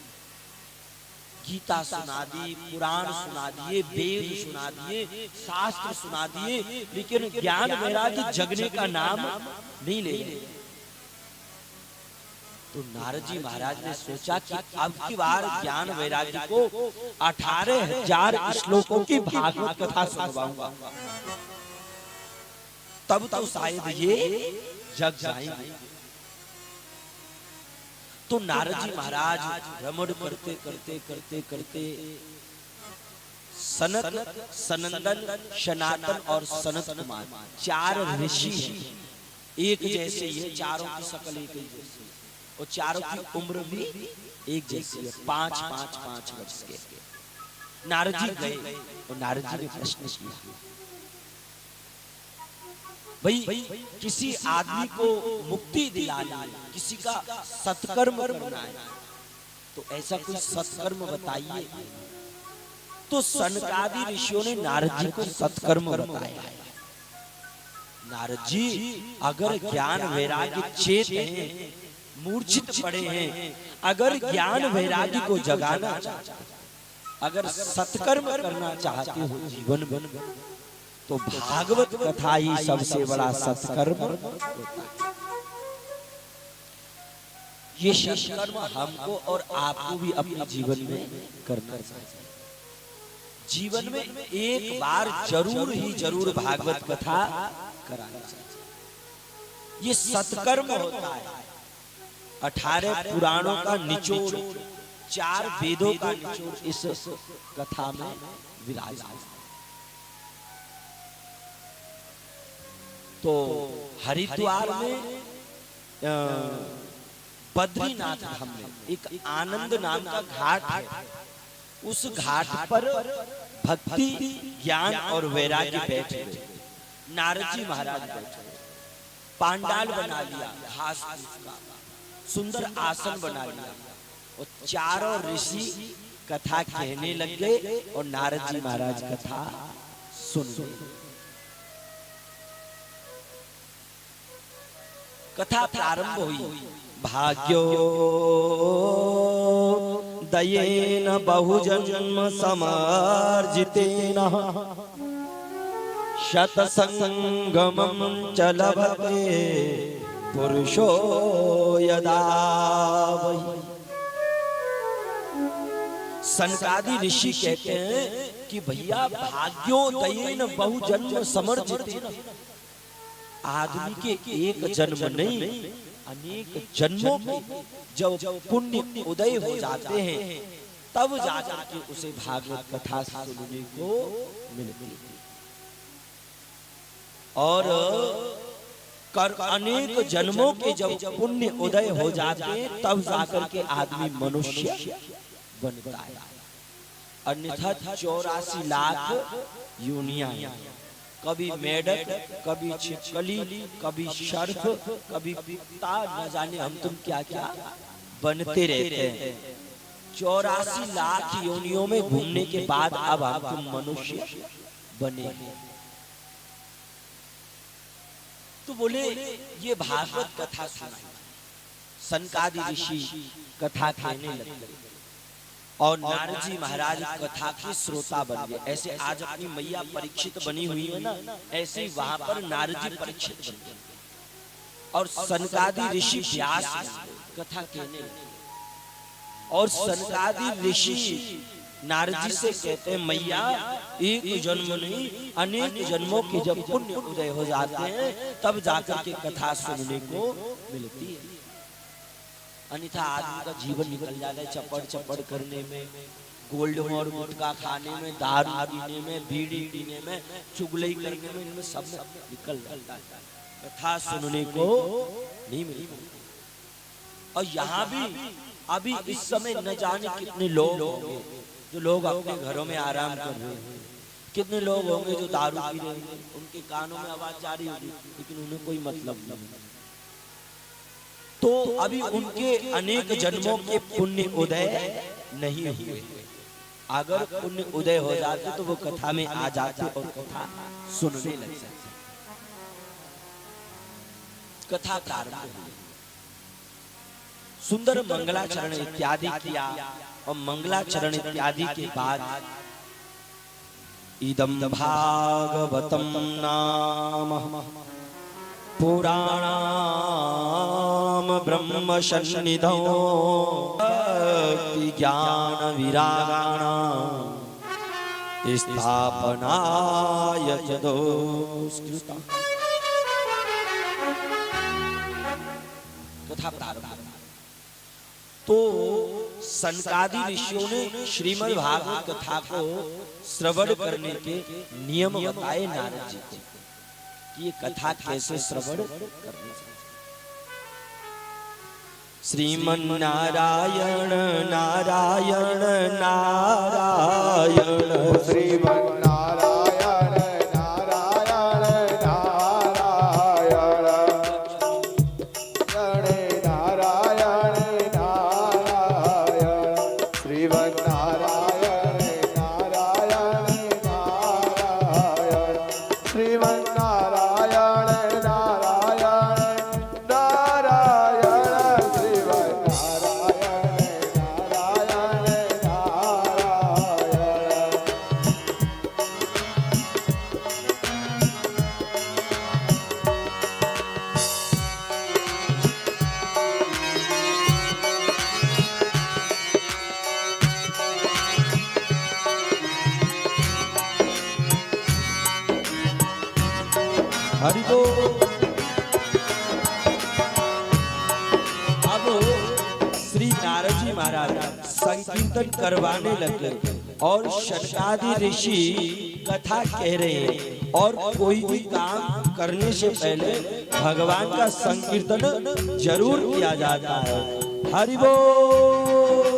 गीता सुना दी, पुराण सुना दिए, वेद सुना दिए, शास्त्र सुना दिए, लेकिन ज्ञान वैराग्य जगने का नाम नहीं ले रहे। तो नारद जी महाराज ने सोचा कि अब की बार ज्ञान वैराग्य को 18,000 श्लोकों की भागवत कथा सुनवाऊंगा, तब तो शायद ये जग जाएंगे। तो नारद जी महाराज भ्रमण करते करते करते करते सनक, सनंदन, सनातन और सनत कुमार 4 ऋषि एक जैसे ही है, चारों की शकल एक जैसी, और चारों की उम्र भी एक जैसी है, 5-5 वर्ष के। नारद जी गए और नारद जी ने प्रश्न किया, भाई किसी आदमी को मुक्ति दिलाना है, किसी का सत्कर्म करना है, तो ऐसा कोई सत्कर्म बताइए। तो सनकादि ऋषियों ने नारद जी को सत्कर्म बताया। नारद जी अगर ज्ञान वैराग्य चेत हैं, मूर्छित पड़े हैं, अगर ज्ञान वैराग्य को जगाना चाहते, अगर सत्कर्म करना चाहते हो जीवन में, तो भागवत कथा ही सबसे बड़ा सत्कर्म होता है। ये सत्कर्म हमको और आपको भी अपने जीवन में करना चाहिए। जीवन में एक बार जरूर ही जरूर भागवत कथा कराना चाहिए। ये सत्कर्म होता है। 18 पुराणों का निचोड़, 4 वेदों का निचोड़ इस कथा में विराजमान है। तो हरिद्वार में बद्रीनाथ धाम में एक आनंद नाम का घाट है। उस घाट पर भक्ति, ज्ञान और वैराग्य बैठे। नारद जी महाराज बैठे, पांडाल बना लिया, घास का सुंदर आसन बना लिया, और चारों ऋषि कथा कहने लग गए और नारद जी महाराज कथा सुन गए। कथा प्रारंभ हुई। भाग्यो दयेन बहुजन्म समर्जितेन शतसंगमं च लभते पुरुषो यदा वै। सनकादि ऋषि कहते हैं कि भैया भाग्योदयेन बहुजन्म समर्जितेन, आदमी के एक जन्म नहीं अनेक जन्मों में जब पुण्य उदय हो जाते हैं तब जाकर के उसे भागवत कथा सुनने को मिलती है। और अनेक जन्मों के जब पुण्य उदय हो जाते हैं तब जाकर के आदमी मनुष्य बनता है। अन्यथा 84 लाख योनियां, कभी मेढक, कभी छिपकली, कभी सर्प, कभी कुत्ता, न जाने हम तुम क्या क्या बनते रहते हैं। 84 लाख योनियों में घूमने के बाद अब हम तुम मनुष्य बने। तो बोले ये भागवत कथा सुनाई। सनकादि ऋषि कथा कहने लगे और नारद जी महाराज कथा के श्रोता बन गए। ऐसे आज अपनी मैया परीक्षित बनी हुई है ना, ऐसे ही वहां पर नारद जी परीक्षित बन गए और सनकादि ऋषि व्यास कथा कहने लगे। और सनकादि ऋषि नारद जी से कहते हैं मैया एक जन्म नहीं अनेक जन्मों के जब पुण्य उदय हो जाते हैं तब जाकर के कथा सुनने को मिलती है। अन्यथा आदमी का जीवन निकल जाता है चपड़ चपड़ करने में, गोल्ड और गुटखा खाने में, दारू पीने में, बीड़ी पीने में, चुगली करने में, इनमें सब निकल जाता है। कथा सुनने को नहीं मिलती। और यहाँ भी अभी इस समय न जाने कितने लोग होंगे जो लोग अपने घरों में आराम कर रहे हैं, कितने लोग होंगे जो दारू पी रहे हैं, उनके कानों में आवाज जा रही होगी लेकिन उन्हें कोई मतलब नहीं। तो अभी उनके अनेक जन्मों के पुण्य उदय नहीं हुए। अगर पुण्य उदय हो जाते तो वो कथा में आ जाते और कथा सुनने लग जाते। कथा प्रारंभ हुई, सुंदर मंगलाचरण इत्यादि किया और मंगलाचरण इत्यादि के बाद इदं भागवतं नाम पुराणाम ब्रह्म सन्निधौ भक्ति ज्ञान विरागाणां स्थापनाय यदोस्कृता। कथा प्रारंभ। तो सनकादि ऋषियों ने श्रीमद् भागवत कथा को श्रवण करने के नियम बताए नारद जी को कि ये कथा कैसे श्रवण करनी चाहिए। श्रीमन्नारायण नारायण नारायण श्रीमन्नारायण नारायण नारायण नारायण नारायण श्रीमन्नारायण नारायण नारायण श्रीमन्नारायण हरि बोल। अब श्री नारद जी महाराज संकीर्तन करवाने लगे और शतादि ऋषि कथा कह रहे हैं और कोई भी काम करने से पहले भगवान का संकीर्तन जरूर किया जाता है। हरि बोल।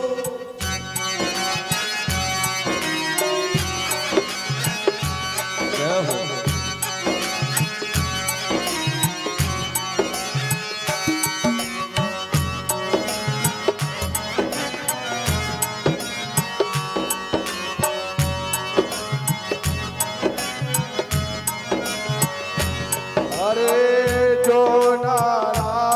जय हो। अरे जो नारायण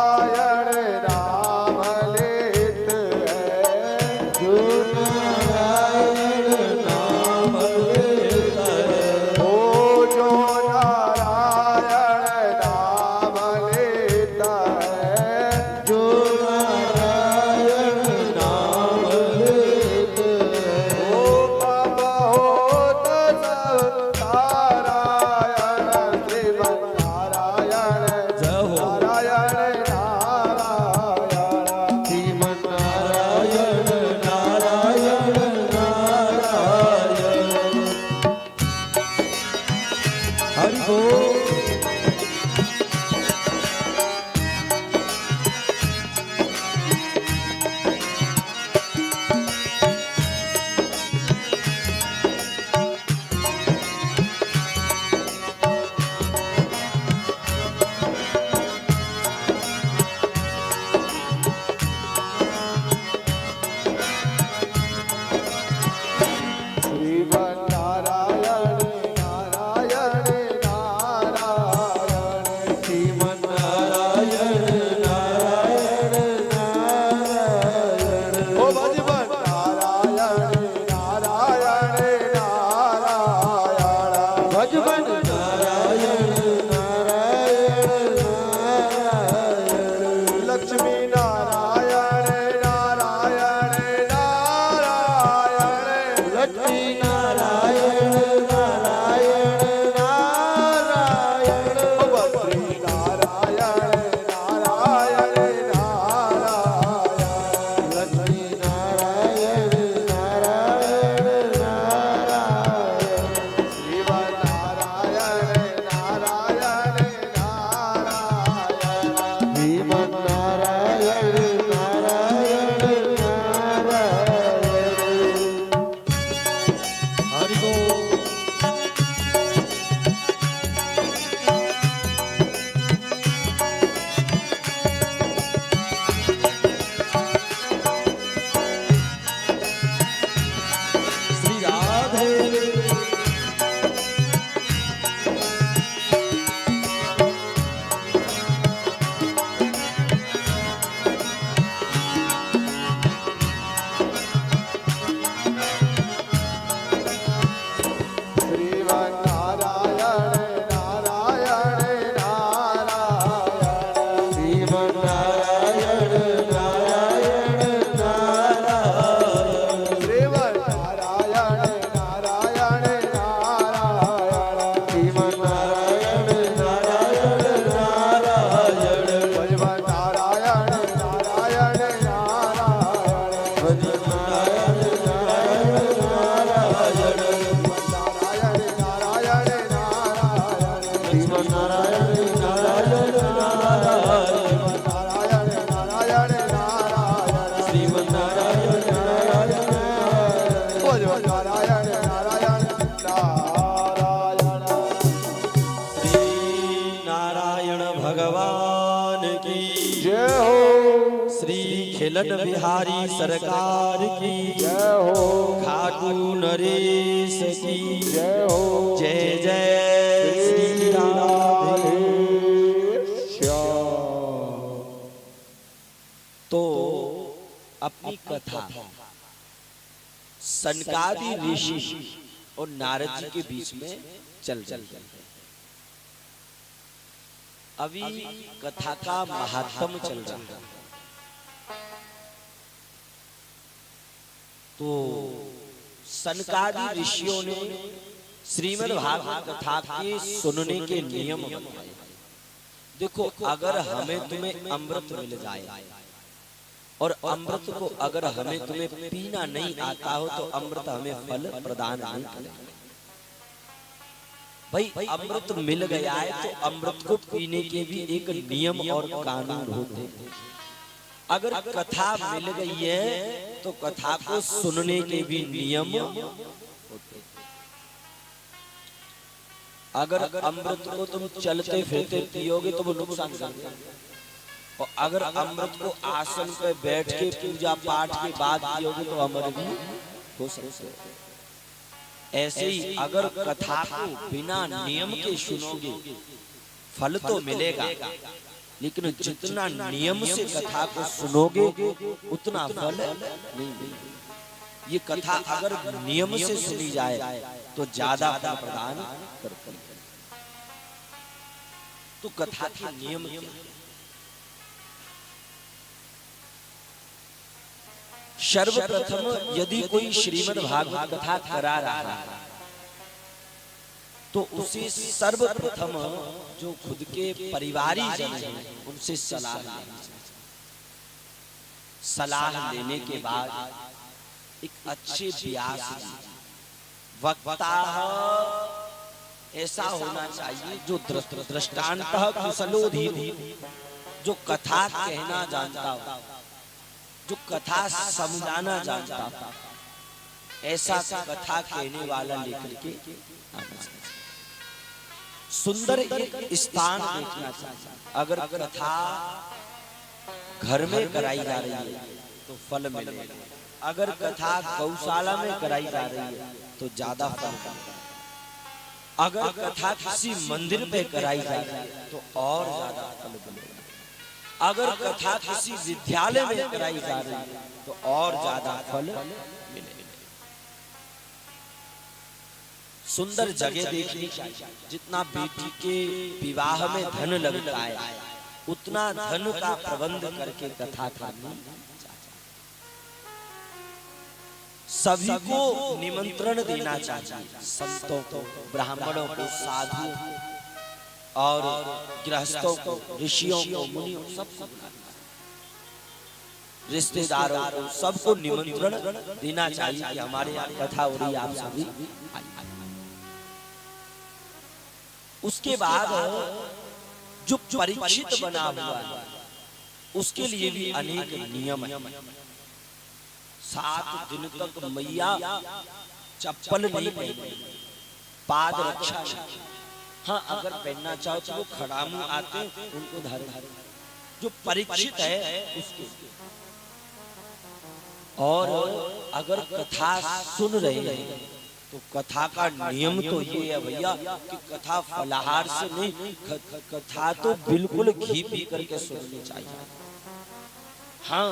नारायण नारायण नारायण नारायण नारायण नारायण श्रीमन नारायण नारायण नारायण नारायण नारायण नारायण श्रीमन नारायण नारायण बोलो नारायण नारायण नारायण श्री नारायण भगवान की जय हो श्री खिलन बिहारी सरकार की जय हो खाटू नरेश की जय हो जय जय श्री राधे। तो अपनी कथा सनकादि ऋषि और नारद जी के बीच में चल रही है। अभी कथा का महात्म चल रहा है। तो सनकादि ऋषियों ने श्रीमद् भागवत कथा के सुनने के नियम बताए। देखो, अगर हमें तुम्हें अमृत मिल जाए और अमृत को अगर हमें तुम्हें पीना नहीं आता हो तो अमृत हमें फल प्रदान नहीं करेगा। भाई, अमृत मिल गया है तो अमृत को पीने के भी एक नियम और कानून होते हैं। अगर कथा मिल गई है तो कथा को सुनने के भी नियम होते हैं। अगर अमृत को तुम चलते फिरते पियोगे तो वो नुकसान करेगा, और अगर अमृत को आसन पे बैठ के पूजा पाठ के बाद पियोगे तो अमर भी हो सकता है। ऐसे ही अगर कथा को बिना नियम के सुनोगे फल तो मिलेगा, लेकिन जितना नियम से कथा को सुनोगे उतना फल नहीं मिलेगा। ये कथा अगर नियम से सुनी जाए तो ज्यादा फल प्रदान करती है। तो कथा के नियम क्या है? सर्वप्रथम यदि कोई श्रीमद् भागवत कथा करा रहा है तो उसे सर्वप्रथम जो खुद के परिवारी जन हैं उनसे सलाह लेनी चाहिए। सलाह लेने के बाद एक अच्छे व्यास जी वक्ता ऐसा होना चाहिए जो दृष्टांतः कुशलोधीन, जो कथा कहना जानता हो, जो कथा समझाना जानता हो, ऐसा कथा कहने वाला लेकर के आना चाहिए। सुंदर एक स्थान देखना चाहिए। अगर कथा घर में कराई जा रही है तो फल मिलेगा, अगर कथा गौशाला में कराई जा रही है तो ज्यादा फल मिलेगा, अगर कथा किसी मंदिर पे कराई जा रही है तो और ज्यादा फल मिलेगा, अगर कथा किसी विद्यालय में कराई जा रही है तो और ज्यादा फल मिलेगा। सुंदर जगह देखनी चाहिए। जितना बेटी के विवाह में धन लगता है उतना धन का प्रबंध करके कथा करनी चाहिए। सभी को निमंत्रण देना चाहिए, संतों को, ब्राह्मणों को, साधुओं को और गृहस्थों को, ऋषियों को, मुनियों को, सबको, रिश्तेदारों को, सबको निमंत्रण देना चाहिए कि हमारे यहाँ कथा हो रही, आप सभी आइए। उसके बाद जो परीक्षित बना हुआ है उसके लिए भी अनेक नियम है। 7 दिन तक मैया चप्पल नहीं पहनेगी, पाद रक्षा। हाँ, अगर पहनना चाहो तो वो खड़ामू आते उनको धारण, जो परीक्षित है उसके। और अगर कथा सुन रहे हैं तो कथा का नियम तो ये है भैया कि कथा फलाहार से नहीं, कथा तो बिल्कुल घी पी करके सुननी चाहिए। हाँ,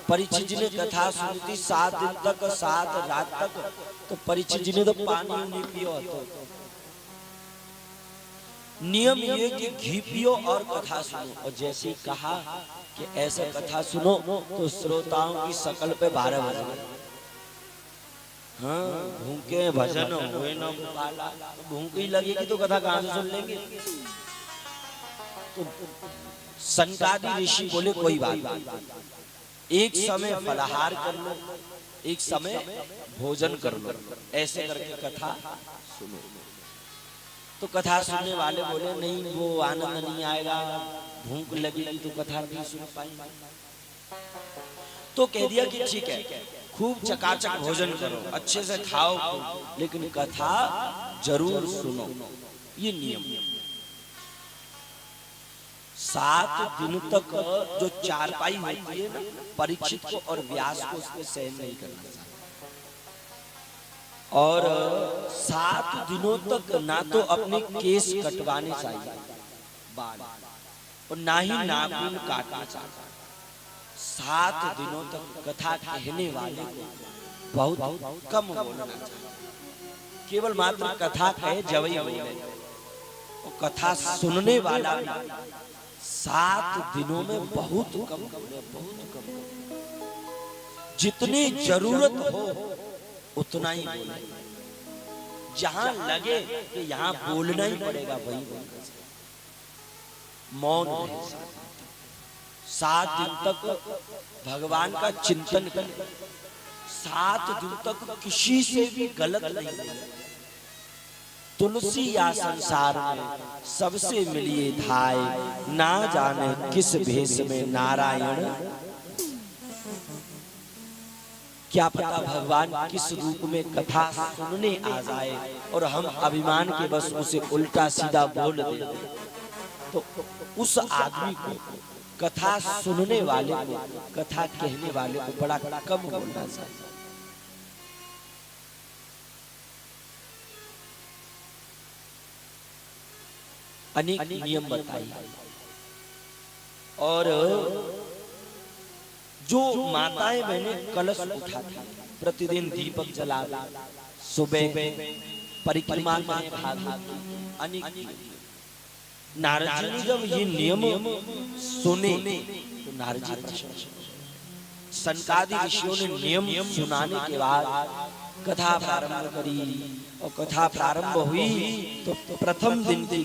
परीक्षित जी ने कथा सुनी थी 7 दिन तक, 7 रात तक, तो परीक्षित जी ने तो पानी नहीं पियो। तो नियम ये कि घी पियो और कथा सुनो। और जैसे ही कहा कि ऐसा कथा सुनो तो श्रोताओं की शकल पे 12 बजे, हाँ, भूखे भजन हुए न गोपाला, भूखी लगेगी तो कथा कहाँ से सुन लेंगे। तो सनकादि ऋषि बोले कोई बात नहीं, एक समय फलाहार कर लो, एक समय भोजन कर लो, ऐसे करके कथा सुनो। तो कथा सुनने वाले बोले नहीं वो आनंद नहीं आएगा, भूख लगेगी तो कथा नहीं सुन पाएंगे। तो कह दिया कि ठीक है, खूब चकाचक भोजन करो, अच्छे से खाओ, लेकिन कथा जरूर सुनो, ये नियम। 7 दिन तक जो चारपाई होती है ना, परीक्षित को और व्यास को उसमें सहन नहीं करना चाहिए। और 7 दिनों तक ना तो अपने केस कटवाने चाहिए बाल, और ना ही नाखून काटना चाहिए। 7 दिनों तक कथा कहने वाले को बहुत कम बोलना चाहिए, केवल मात्र कथा कहे जवई बोले। और कथा सुनने वाला 7 दिनों में बहुत कम बोले, बहुत कम। जितनी जरूरत हो उतना ही बोले, जहां लगे कि यहां बोलना ही पड़ेगा वही बोलना। मौन रहे 7 दिन तक, भगवान का चिंतन करें। 7 दिन तक किसी से भी गलत नहीं बोले। तुलसी या संसार में सबसे मिलिए धाय, ना जाने किस भेष में नारायण। क्या पता भगवान किस रूप में कथा सुनने आ जाए और हम अभिमान के बस उसे उल्टा सीधा बोल दे। तो उस आदमी को, कथा सुनने वाले को, कथा कहने वाले को बड़ा कम बोलना चाहिए। अनेक नियम बताई। और जो माताएं बहनें कलश उठाती, प्रतिदिन दीपक जलाती, सुबह परिक्रमा में भाग लेती, अनेक। नारद जी ने जब ये नियम सुने तो नारद जी प्रसन्न। सनकादि ऋषियों ने नियम सुनाने के बाद कथा प्रारंभ करी, और कथा प्रारंभ हुई तो प्रथम दिन की